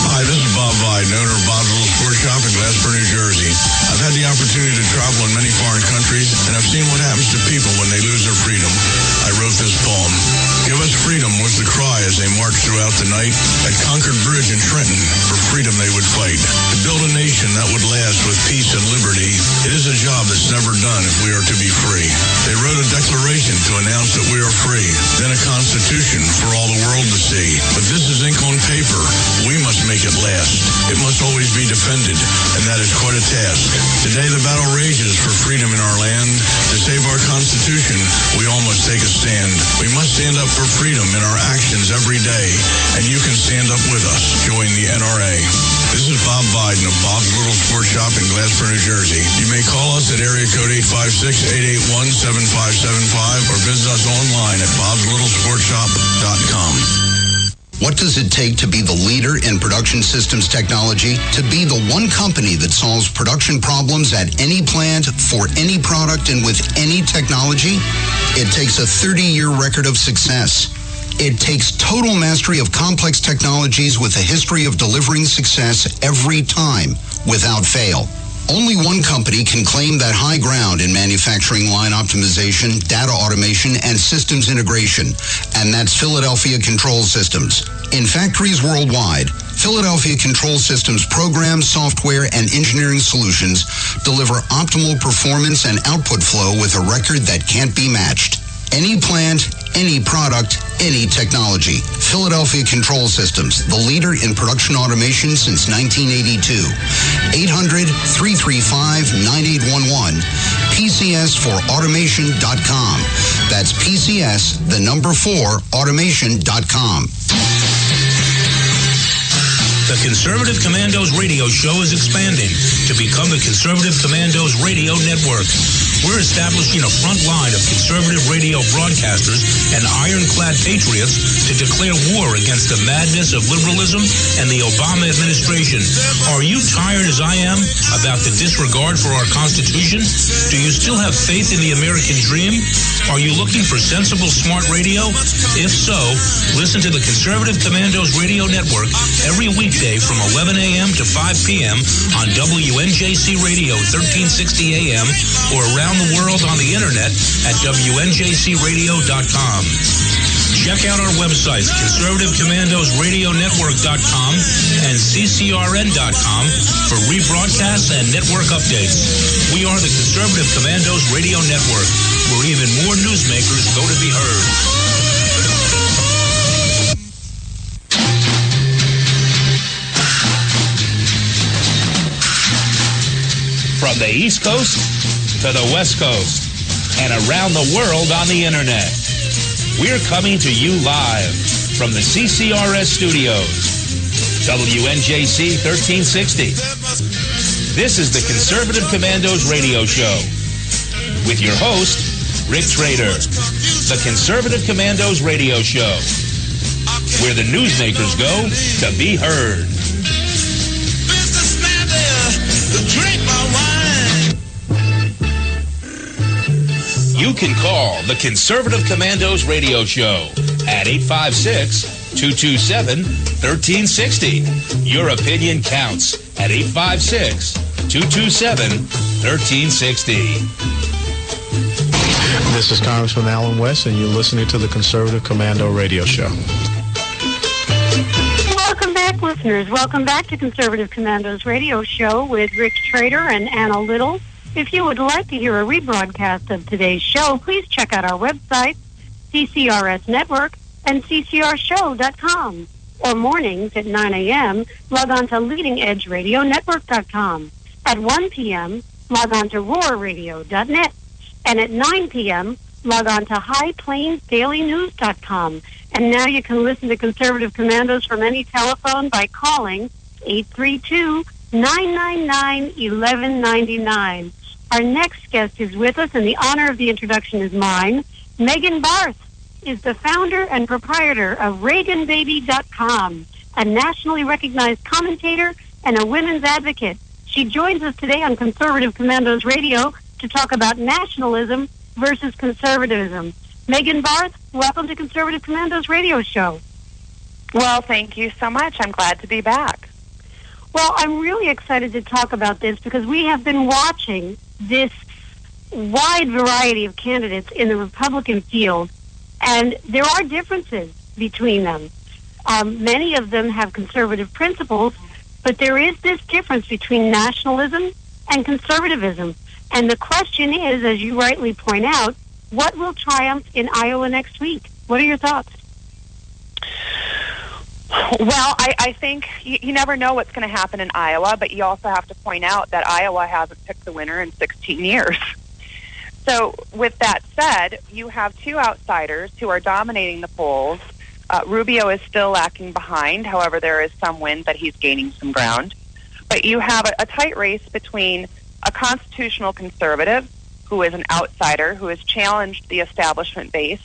Hi, this is Bob Vide, owner of Bob's Little Sports Shop in Glasper, New Jersey. I've had the opportunity to travel in many foreign countries, and I've seen what happens to people when they lose their freedom. I wrote this poem. Give us freedom was the cry as they marched throughout the night. At Concord Bridge in Trenton, for freedom they would fight. To build a nation that would last with peace and liberty, it is a job that's never done if we are to be free. They wrote a declaration to announce that we are free, then a constitution for all the world to see. But this is ink on paper. We must make it last. It must always be defended, and that is quite a task. Today the battle rages for freedom in our land. To save our Constitution, we all must take a stand. We must stand up for freedom in our actions every day, and you can stand up with us. Join the NRA. This is Bob Biden of Bob's Little Sports Shop in Glasper, New Jersey. You may call us at area code 856-881-7575 or visit us online at bobslittle.sportshop.com. What does it take to be the leader in production systems technology? To be the one company that solves production problems at any plant, for any product, and with any technology? It takes a 30-year record of success. It takes total mastery of complex technologies with a history of delivering success every time, without fail. Only one company can claim that high ground in manufacturing line optimization, data automation, and systems integration, and that's Philadelphia Control Systems. In factories worldwide, Philadelphia Control Systems programs, software, and engineering solutions deliver optimal performance and output flow with a record that can't be matched. Any plant, any product, any technology. Philadelphia Control Systems, the leader in production automation since 1982. 800-335-9811. PCS4automation.com. That's PCS, the number 4, automation.com. The Conservative Commandos radio show is expanding to become the Conservative Commandos radio network. We're establishing a front line of conservative radio broadcasters and ironclad patriots to declare war against the madness of liberalism and the Obama administration. Are you tired, as I am, about the disregard for our Constitution? Do you still have faith in the American dream? Are you looking for sensible, smart radio? If so, listen to the Conservative Commandos Radio Network every weekday from 11 a.m. to 5 p.m. on WNJC Radio 1360 a.m. or around the world on the internet at WNJCradio.com. Check out our websites, ConservativeCommandosRadioNetwork.com and CCRN.com for rebroadcasts and network updates. We are the Conservative Commandos Radio Network, where even more newsmakers go to be heard. From the East Coast to the West Coast and around the world on the internet, we're coming to you live from the CCRS studios, WNJC 1360. This is the Conservative Commandos Radio Show with your host, Rick Trader. The Conservative Commandos Radio Show, where the newsmakers go to be heard. You can call the Conservative Commandos Radio Show at 856-227-1360. Your opinion counts at 856-227-1360. This is Congressman Alan West, and you're listening to the Conservative Commando Radio Show. Welcome back, listeners. Welcome back to Conservative Commandos Radio Show with Rick Trader and Anna Little. If you would like to hear a rebroadcast of today's show, please check out our website, CCRS Network, and CCRshow.com. Or mornings at 9 a.m., log on to LeadingEdgeRadioNetwork.com. At 1 p.m., log on to RoarRadio.net. And at 9 p.m., log on to HighPlainsDailyNews.com. And now you can listen to Conservative Commandos from any telephone by calling 832-999-1199. Our next guest is with us, and the honor of the introduction is mine. Megan Barth is the founder and proprietor of ReaganBaby.com, a nationally recognized commentator and a women's advocate. She joins us today on Conservative Commandos Radio to talk about nationalism versus conservatism. Megan Barth, welcome to Conservative Commandos Radio Show. Well, thank you so much. I'm glad to be back. Well, I'm really excited to talk about this because we have been watching this wide variety of candidates in the Republican field, and there are differences between them. Many of them have conservative principles, but there is this difference between nationalism and conservatism. And the question is, as you rightly point out, what will triumph in Iowa next week? What are your thoughts? Well, I think you never know what's going to happen in Iowa, but you also have to point out that Iowa hasn't picked the winner in 16 years. So with that said, you have two outsiders who are dominating the polls. Rubio is still lacking behind. However, there is some wind that he's gaining some ground. But you have a tight race between a constitutional conservative who is an outsider who has challenged the establishment base,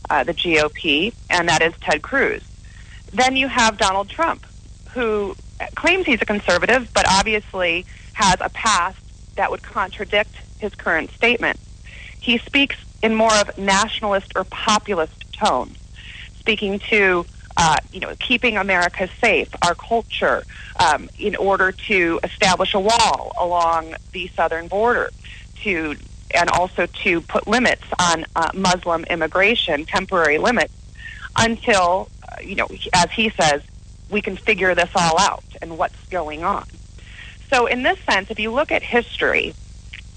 the GOP, and that is Ted Cruz. Then you have Donald Trump, who claims he's a conservative, but obviously has a past that would contradict his current statement. He speaks in more of nationalist or populist tones, speaking to, keeping America safe, our culture, in order to establish a wall along the southern border, and also to put limits on Muslim immigration, temporary limits, until, as he says, we can figure this all out and what's going on. So in this sense, if you look at history,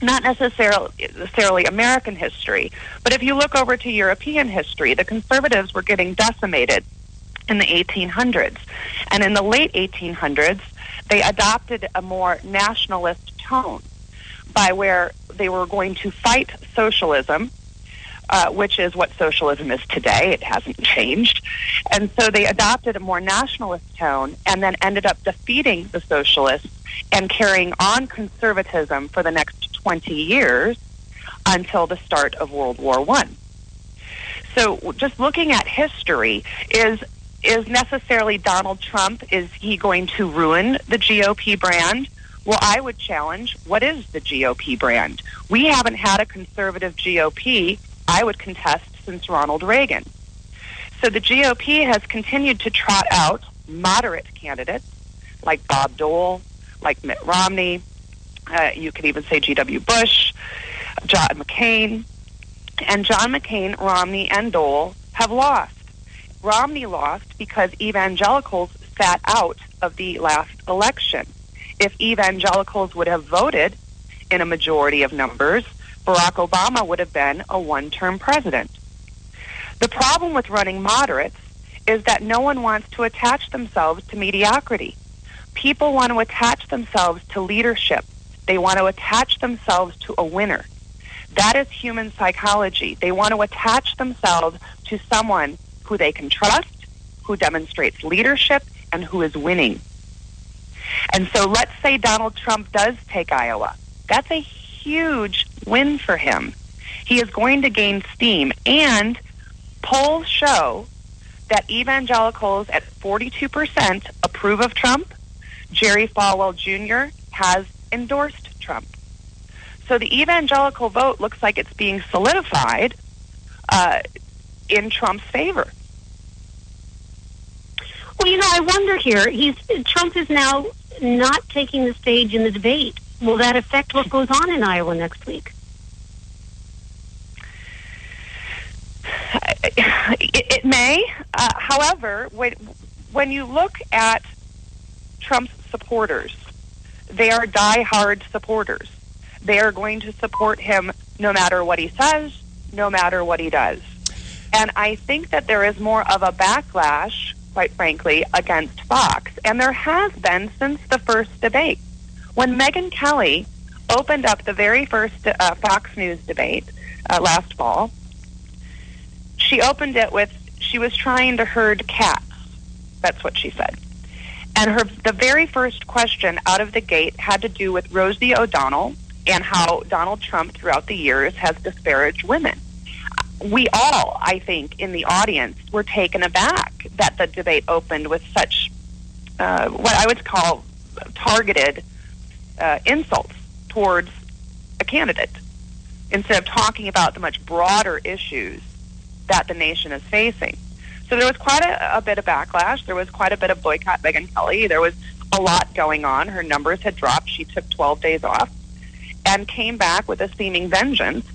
not necessarily American history, but if you look over to European history, the conservatives were getting decimated in the 1800s. And in the late 1800s, they adopted a more nationalist tone by where they were going to fight socialism, which is what socialism is today. It hasn't changed. And so they adopted a more nationalist tone and then ended up defeating the socialists and carrying on conservatism for the next 20 years until the start of World War I. So just looking at history, is necessarily Donald Trump, is he going to ruin the GOP brand? Well, I would challenge, what is the GOP brand? We haven't had a conservative GOP, I would contest, since Ronald Reagan. So the GOP has continued to trot out moderate candidates like Bob Dole, like Mitt Romney, you could even say G.W. Bush, John McCain. And John McCain, Romney, and Dole have lost. Romney lost because evangelicals sat out of the last election. If evangelicals would have voted in a majority of numbers, Barack Obama would have been a one-term president. The problem with running moderates is that no one wants to attach themselves to mediocrity. People want to attach themselves to leadership. They want to attach themselves to a winner. That is human psychology. They want to attach themselves to someone who they can trust, who demonstrates leadership, and who is winning. And so let's say Donald Trump does take Iowa. That's a huge win for him. He is going to gain steam, and polls show that evangelicals at 42% approve of Trump. Jerry Falwell Jr. has endorsed Trump. So the evangelical vote looks like it's being solidified in Trump's favor. Well, I wonder here, Trump is now not taking the stage in the debate. Will that affect what goes on in Iowa next week? It may. However, when you look at Trump's supporters, they are diehard supporters. They are going to support him no matter what he says, no matter what he does. And I think that there is more of a backlash, quite frankly, against Fox. And there has been since the first debate. When Megyn Kelly opened up the very first Fox News debate last fall, she opened it with, she was trying to herd cats. That's what she said. And the very first question out of the gate had to do with Rosie O'Donnell and how Donald Trump throughout the years has disparaged women. We all, I think, in the audience were taken aback that the debate opened with such what I would call targeted insults towards a candidate, instead of talking about the much broader issues that the nation is facing. So there was quite a bit of backlash. There was quite a bit of boycott Megyn Kelly. There was a lot going on. Her numbers had dropped. She took 12 days off and came back with a seeming vengeance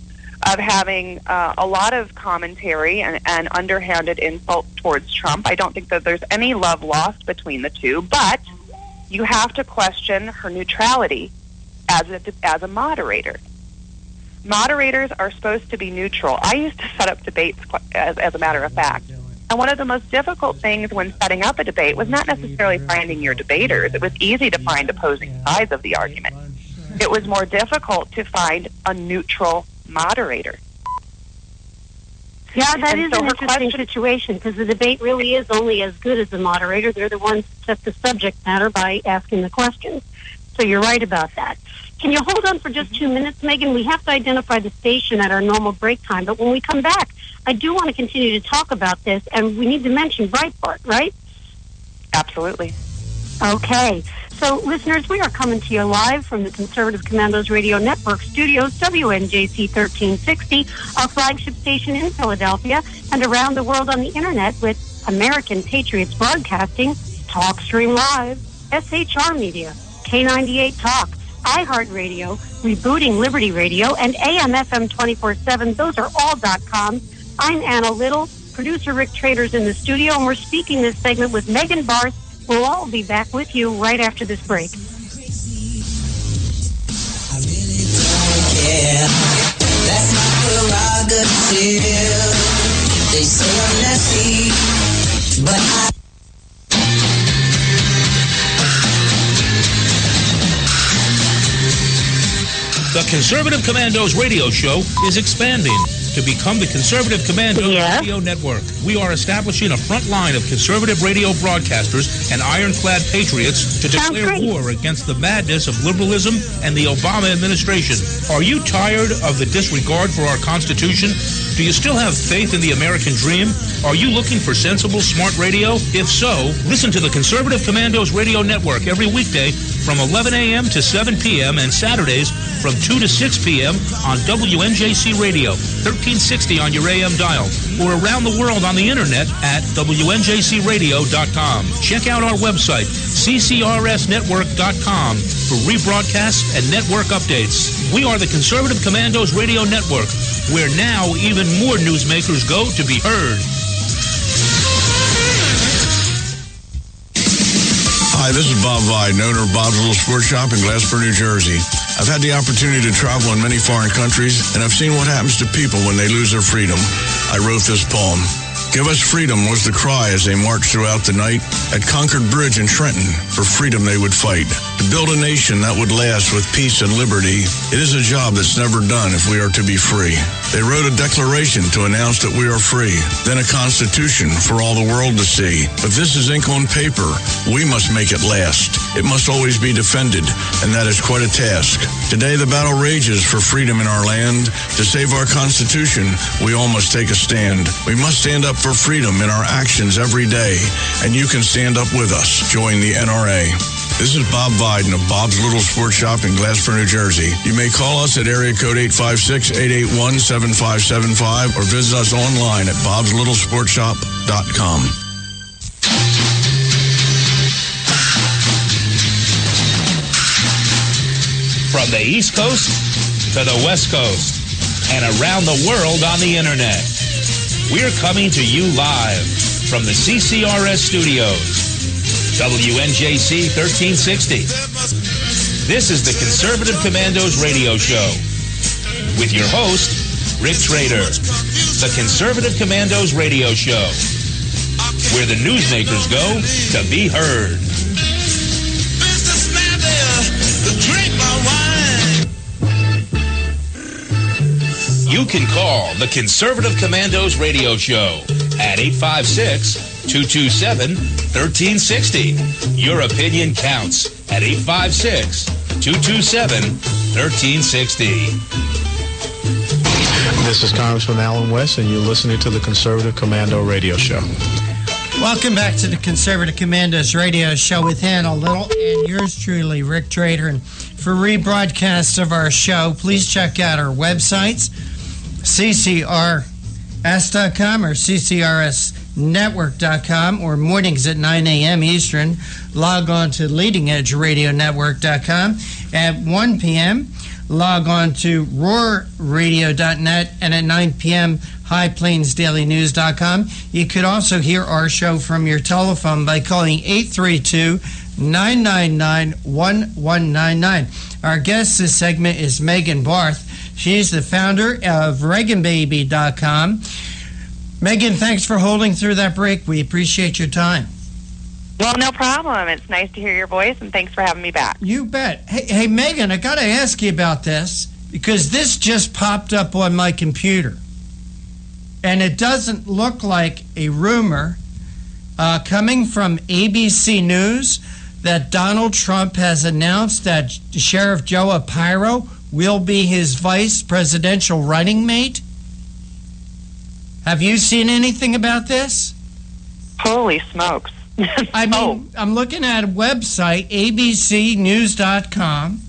of having a lot of commentary and underhanded insult towards Trump. I don't think that there's any love lost between the two, but you have to question her neutrality as a moderator. Moderators are supposed to be neutral. I used to set up debates as a matter of fact. And one of the most difficult things when setting up a debate was not necessarily finding your debaters. It was easy to find opposing sides of the argument. It was more difficult to find a neutral moderator. Yeah, that is an interesting situation, because the debate really is only as good as the moderator. They're the ones that set the subject matter by asking the questions. So you're right about that. Can you hold on for just 2 minutes, Megan? We have to identify the station at our normal break time, but when we come back, I do want to continue to talk about this, and we need to mention Breitbart, right? Absolutely. Okay. So, listeners, we are coming to you live from the Conservative Commandos Radio Network studios, WNJC 1360, our flagship station in Philadelphia, and around the world on the Internet with American Patriots Broadcasting, TalkStream Live, SHR Media, K98 Talk, iHeartRadio, Rebooting Liberty Radio, and AM/FM 24/7. Those are all .com. I'm Anna Little, producer Rick Trader's in the studio, and we're speaking this segment with Megan Barth. We'll all be back with you right after this break. I really don't care. That's my prerogative. They say I'm nasty, but I... The Conservative Commandos radio show is expanding. to become the Conservative Commandos Radio Network. We are establishing a front line of conservative radio broadcasters and ironclad patriots to declare war against the madness of liberalism and the Obama administration. Are you tired of the disregard for our Constitution? Do you still have faith in the American dream? Are you looking for sensible, smart radio? If so, listen to the Conservative Commandos Radio Network every weekday from 11 a.m. to 7 p.m. and Saturdays from 2 to 6 p.m. on WNJC Radio, 1360 on your AM dial, or around the world on the internet at WNJCradio.com. Check out our website, CCRSnetwork.com, for rebroadcasts and network updates. We are the Conservative Commandos Radio Network, where now even more newsmakers go to be heard. Hi, this is Bob Viden, owner of Bob's Little Sports Shop in Glassboro, New Jersey. I've had the opportunity to travel in many foreign countries, and I've seen what happens to people when they lose their freedom. I wrote this poem. Give us freedom was the cry as they marched throughout the night. At Concord Bridge in Trenton, for freedom they would fight. To build a nation that would last with peace and liberty, it is a job that's never done if we are to be free. They wrote a declaration to announce that we are free, then a constitution for all the world to see. But this is ink on paper. We must make it last. It must always be defended, and that is quite a task. Today the battle rages for freedom in our land. To save our Constitution, we all must take a stand. We must stand up for freedom in our actions every day, and you can stand up with us. Join the NRA. This is Bob Viden of Bob's Little Sports Shop in Glassboro, New Jersey. You may call us at area code 856-881-7575 or visit us online at bobslittlesportshop.com. From the East Coast to the West Coast and around the world on the internet, we're coming to you live from the CCRS studios, WNJC 1360. This is the Conservative Commandos Radio Show with your host, Rick Trader. The Conservative Commandos Radio Show, where the newsmakers go to be heard. You can call the Conservative Commandos Radio Show at 856-227-1360. Your opinion counts at 856-227-1360. This is Congressman Alan West, and you're listening to the Conservative Commando Radio Show. Welcome back to the Conservative Commandos Radio Show with Hannah Little and yours truly, Rick Trader. And for rebroadcasts of our show, please check out our websites, CCRS.com or CCRSnetwork.com, or mornings at 9 a.m. Eastern. Log on to leadingedgeradionetwork.com. At 1 p.m., log on to roarradio.net, and at 9 p.m., highplainsdailynews.com. You could also hear our show from your telephone by calling 832-999-1199. Our guest this segment is Megan Barth. She's the founder of ReaganBaby.com. Megan, thanks for holding through that break. We appreciate your time. Well, no problem. It's nice to hear your voice, and thanks for having me back. You bet. Hey, Megan, I got to ask you about this, because this just popped up on my computer. And it doesn't look like a rumor coming from ABC News that Donald Trump has announced that Sheriff Joe Arpaio will be his vice presidential running mate. Have you seen anything about this? Holy smokes. I mean, I'm looking at a website, abcnews.com,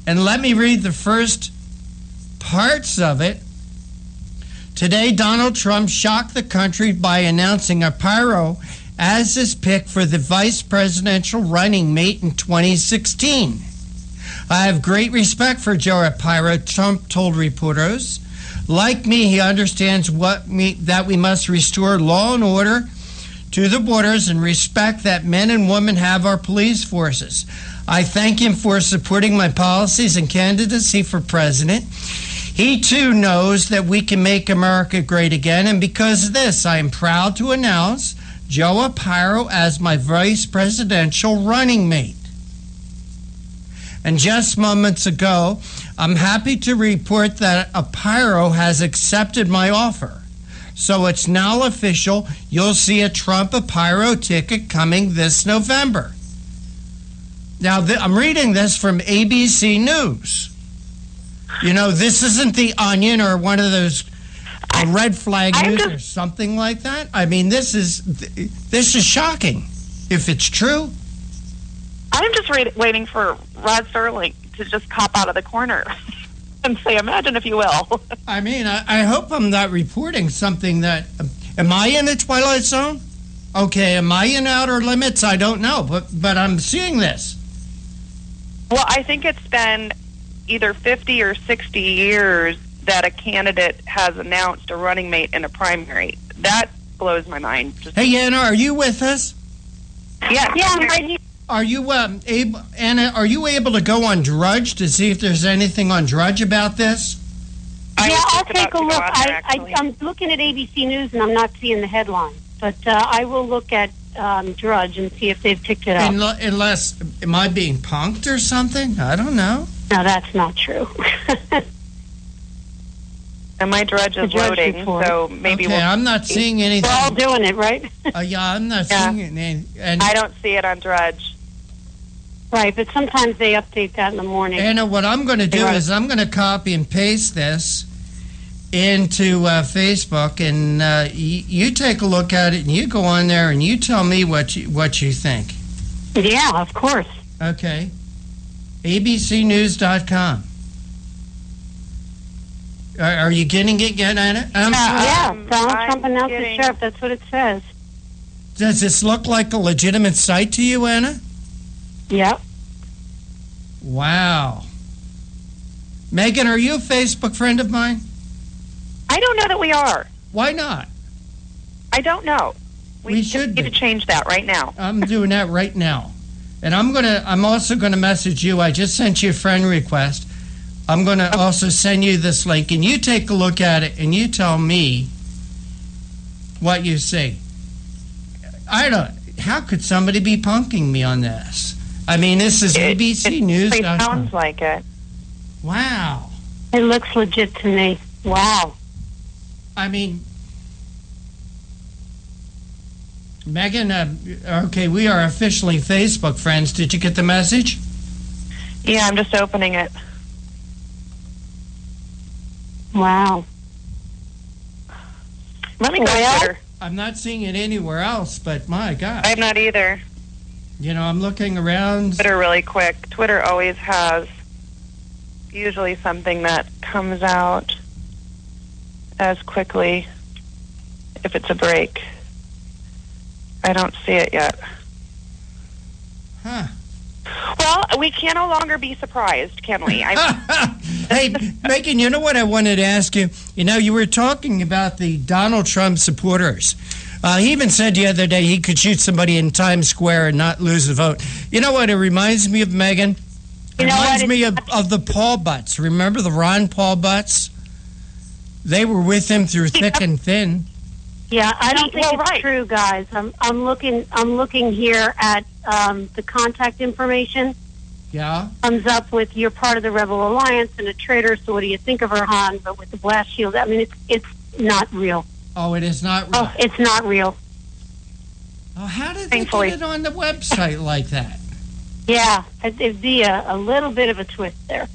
and let me read the first parts of it. Today, Donald Trump shocked the country by announcing Arpaio as his pick for the vice presidential running mate in 2016. I have great respect for Joe Arpaio, Trump told reporters. Like me, he understands that we must restore law and order to the borders and respect that men and women have our police forces. I thank him for supporting my policies and candidacy for president. He, too, knows that we can make America great again, and because of this, I am proud to announce Joe Arpaio as my vice presidential running mate. And just moments ago, I'm happy to report that Apiro has accepted my offer. So it's now official. You'll see a Trump Apiro ticket coming this November. Now, I'm reading this from ABC News. You know, this isn't The Onion or one of those red flag news or something like that. I mean, this is shocking if it's true. I'm just waiting for Rod Serling to just pop out of the corner and say, imagine if you will. I mean, I hope I'm not reporting something that... Am I in the Twilight Zone? Okay, am I in Outer Limits? I don't know, but I'm seeing this. Well, I think it's been either 50 or 60 years that a candidate has announced a running mate in a primary. That blows my mind. Hey, Anna, are you with us? Yeah, I'm right here. Are you able, Anna? Are you able to go on Drudge to see if there's anything on Drudge about this? I'll take a look. I'm looking at ABC News and I'm not seeing the headline, but I will look at Drudge and see if they've picked it up. Unless, am I being punked or something? I don't know. No, that's not true. And my Drudge is loading, report. So maybe okay, I'm not seeing anything. We're all doing it, right? Yeah, I'm not seeing it. And I don't see it on Drudge. Right, but sometimes they update that in the morning. Anna, what I'm going to do is I'm going to copy and paste this into Facebook, and you take a look at it, and you go on there, and you tell me what you think. Yeah, of course. Okay. ABCnews.com. Are you getting it yet, Anna? Donald Trump announced the sheriff. That's what it says. Does this look like a legitimate site to you, Anna? Yep. Wow. Megan, are you a Facebook friend of mine? I don't know that we are. Why not? I don't know. We should need to change that right now. I'm doing that right now. And I'm also gonna message you. I just sent you a friend request. I'm gonna also send you this link, and you take a look at it, and you tell me what you see. How could somebody be punking me on this? I mean, this is ABC News. It sounds like it. Wow. It looks legit to me. Wow. I mean, Megan, okay, we are officially Facebook friends. Did you get the message? Yeah, I'm just opening it. Wow. Let me go to Twitter. I'm not seeing it anywhere else, but my God. I'm not either. You know, I'm looking around. Twitter really quick. Twitter always has usually something that comes out as quickly if it's a break. I don't see it yet. Huh. Well, we can no longer be surprised, can we? Hey, Megan, you know what I wanted to ask you? You know, you were talking about the Donald Trump supporters. He even said the other day he could shoot somebody in Times Square and not lose the vote. You know what it reminds me of, Megan? It reminds me of the Paul Butts. Remember the Ron Paul Butts? They were with him through thick and thin. Yeah, I don't think it's true, guys. I'm looking here at the contact information. Yeah. Comes up with you're part of the Rebel Alliance and a traitor. So what do you think of Erhan? But with the blast shield, I mean, it's not real. Oh, it is not real. Oh, it's not real. Oh, how did they get it on the website like that? Yeah, it'd be a little bit of a twist there.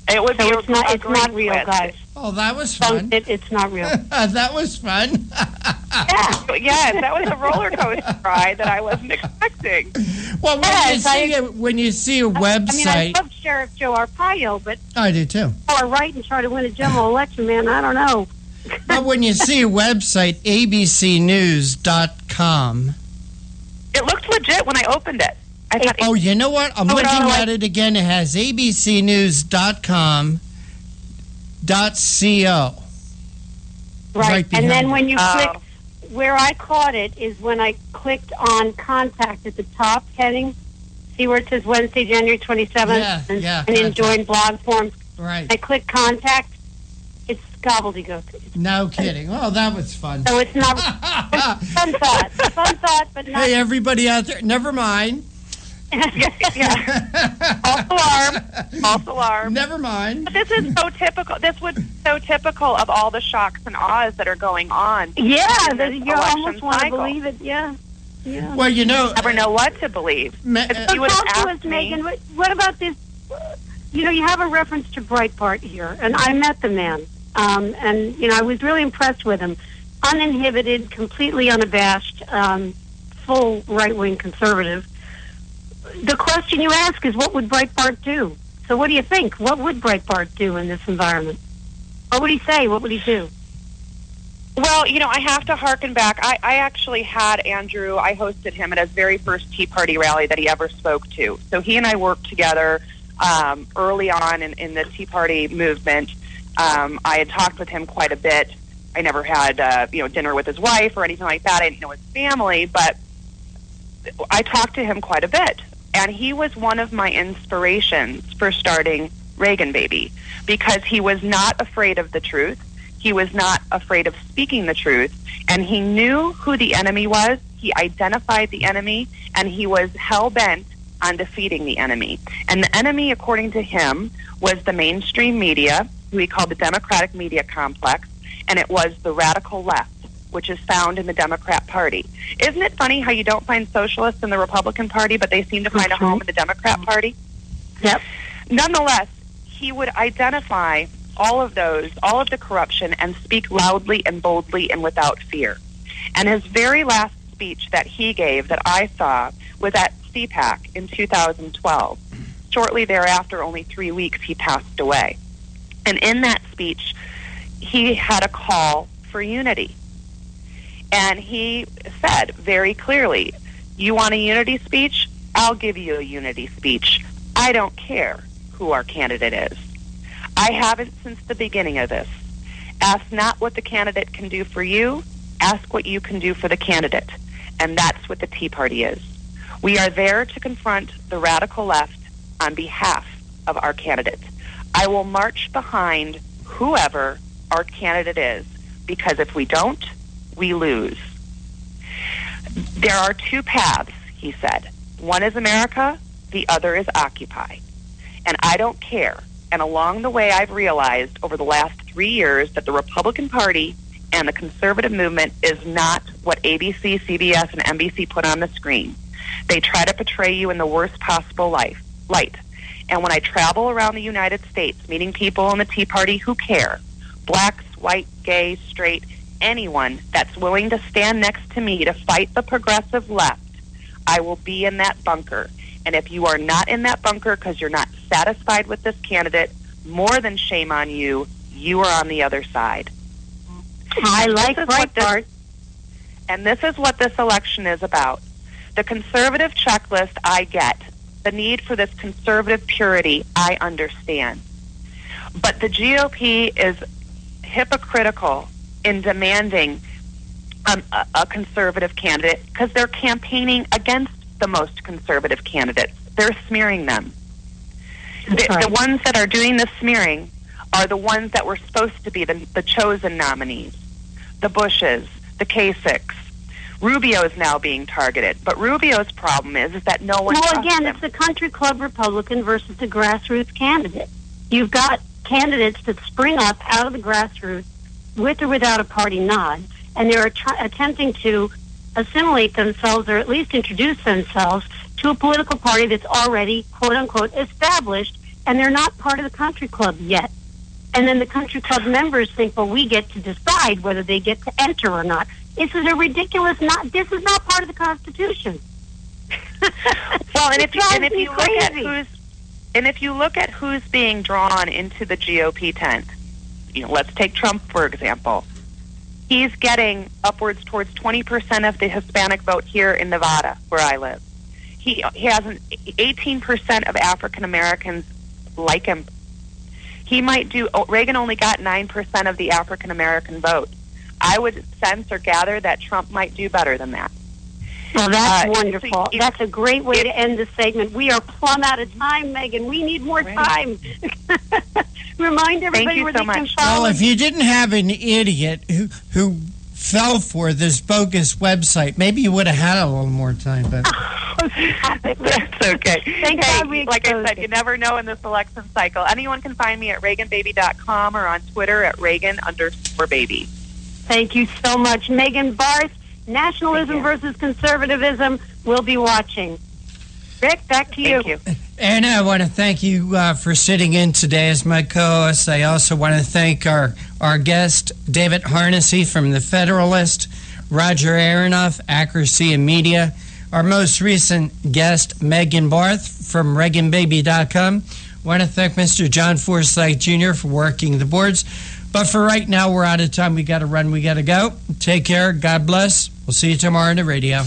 It would be. It's not real, guys. Oh, that was fun. It's not real. That was fun. Yeah, that was a roller coaster ride that I wasn't expecting. Well, when you see a website, I love Sheriff Joe Arpaio, but I do too. Or write and try to win a general election, man. I don't know. But when you see a website, abcnews.com, it looked legit when I opened it. I thought, oh, you know what? I'm looking at it again. It has abcnews.com.co. Right, and then when you click, where I caught it is when I clicked on contact at the top heading. See where it says Wednesday, January 27th, and then join blog forums. Right. I click contact. It's gobbledygook. No kidding. Oh, that was fun. So it's not fun thought, but not. Hey, everybody out there, never mind. False alarm. Never mind. But this is so typical. This was so typical of all the shocks and awes that are going on. Yeah, you almost want to believe it. Yeah. Well, you never know what to believe. You would have asked me, Megan, what about this? You have a reference to Breitbart here, and I met the man, and I was really impressed with him. Uninhibited, completely unabashed, full right-wing conservative. The question you ask is, what would Breitbart do? So what do you think? What would Breitbart do in this environment? What would he say? What would he do? Well, I have to harken back. I actually had Andrew, I hosted him at his very first Tea Party rally that he ever spoke to. So he and I worked together early on in the Tea Party movement. I had talked with him quite a bit. I never had, dinner with his wife or anything like that. I didn't know his family, but I talked to him quite a bit. And he was one of my inspirations for starting Reagan Baby, because he was not afraid of the truth. He was not afraid of speaking the truth. And he knew who the enemy was. He identified the enemy, and he was hell-bent on defeating the enemy. And the enemy, according to him, was the mainstream media, who he called the Democratic media complex, and it was the radical left, which is found in the Democrat Party. Isn't it funny how you don't find socialists in the Republican Party, but they seem to find a home in the Democrat Party? Yep. Nonetheless, he would identify all of the corruption, and speak loudly and boldly and without fear. And his very last speech that he gave that I saw was at CPAC in 2012. Shortly thereafter, only 3 weeks, he passed away. And in that speech, he had a call for unity. And he said very clearly, you want a unity speech? I'll give you a unity speech. I don't care who our candidate is. I haven't since the beginning of this. Ask not what the candidate can do for you. Ask what you can do for the candidate. And that's what the Tea Party is. We are there to confront the radical left on behalf of our candidate. I will march behind whoever our candidate is, because if we don't, we lose. There are two paths, he said. One is America, the other is Occupy. And I don't care. And along the way, I've realized over the last 3 years that the Republican Party and the conservative movement is not what ABC, CBS, and NBC put on the screen. They try to portray you in the worst possible light. And when I travel around the United States, meeting people in the Tea Party who care, blacks, white, gay, straight, anyone that's willing to stand next to me to fight the progressive left, I will be in that bunker. And if you are not in that bunker because you're not satisfied with this candidate, more than shame on you, you are on the other side. I like Breitbart. And this is what this election is about. The conservative checklist I get. The need for this conservative purity, I understand. But the GOP is hypocritical in demanding a conservative candidate because they're campaigning against the most conservative candidates. They're smearing them. The ones that are doing the smearing are the ones that were supposed to be the chosen nominees. The Bushes, the Ccrs. Rubio is now being targeted. But Rubio's problem is that no one trusts him. It's the country club Republican versus the grassroots candidate. You've got candidates that spring up out of the grassroots with or without a party nod, and they're attempting to assimilate themselves or at least introduce themselves to a political party that's already, quote-unquote, established, and they're not part of the country club yet. And then the country club members think, well, we get to decide whether they get to enter or not. This is a ridiculous, this is not part of the Constitution. Well, and if you look at who's being drawn into the GOP tent, let's take Trump, for example. He's getting upwards towards 20% of the Hispanic vote here in Nevada, where I live. He has 18% of African Americans like him. He might do. Reagan only got 9% of the African American vote. I would sense or gather that Trump might do better than that. Well, that's wonderful. That's a great way to end the segment. We are plumb out of time, Megan. We need more time. Remind everybody where they can follow. Well, if you didn't have an idiot who fell for this bogus website, maybe you would have had a little more time. But That's okay. Thank God we like I exposed said, it. you never know in this election cycle. Anyone can find me at ReaganBaby.com or on Twitter at Reagan_baby. Thank you so much. Megan Barth, Nationalism versus Conservatism. We'll be watching. Rick, back to you. Thank you. And I want to thank you for sitting in today as my co-host. I also want to thank our guest, David Harnessy from The Federalist, Roger Aronoff, Accuracy and Media, our most recent guest, Megan Barth from ReaganBaby.com. I want to thank Mr. John Forsythe Jr. for working the boards. But for right now, we're out of time. We got to run. We got to go. Take care. God bless. We'll see you tomorrow on the radio.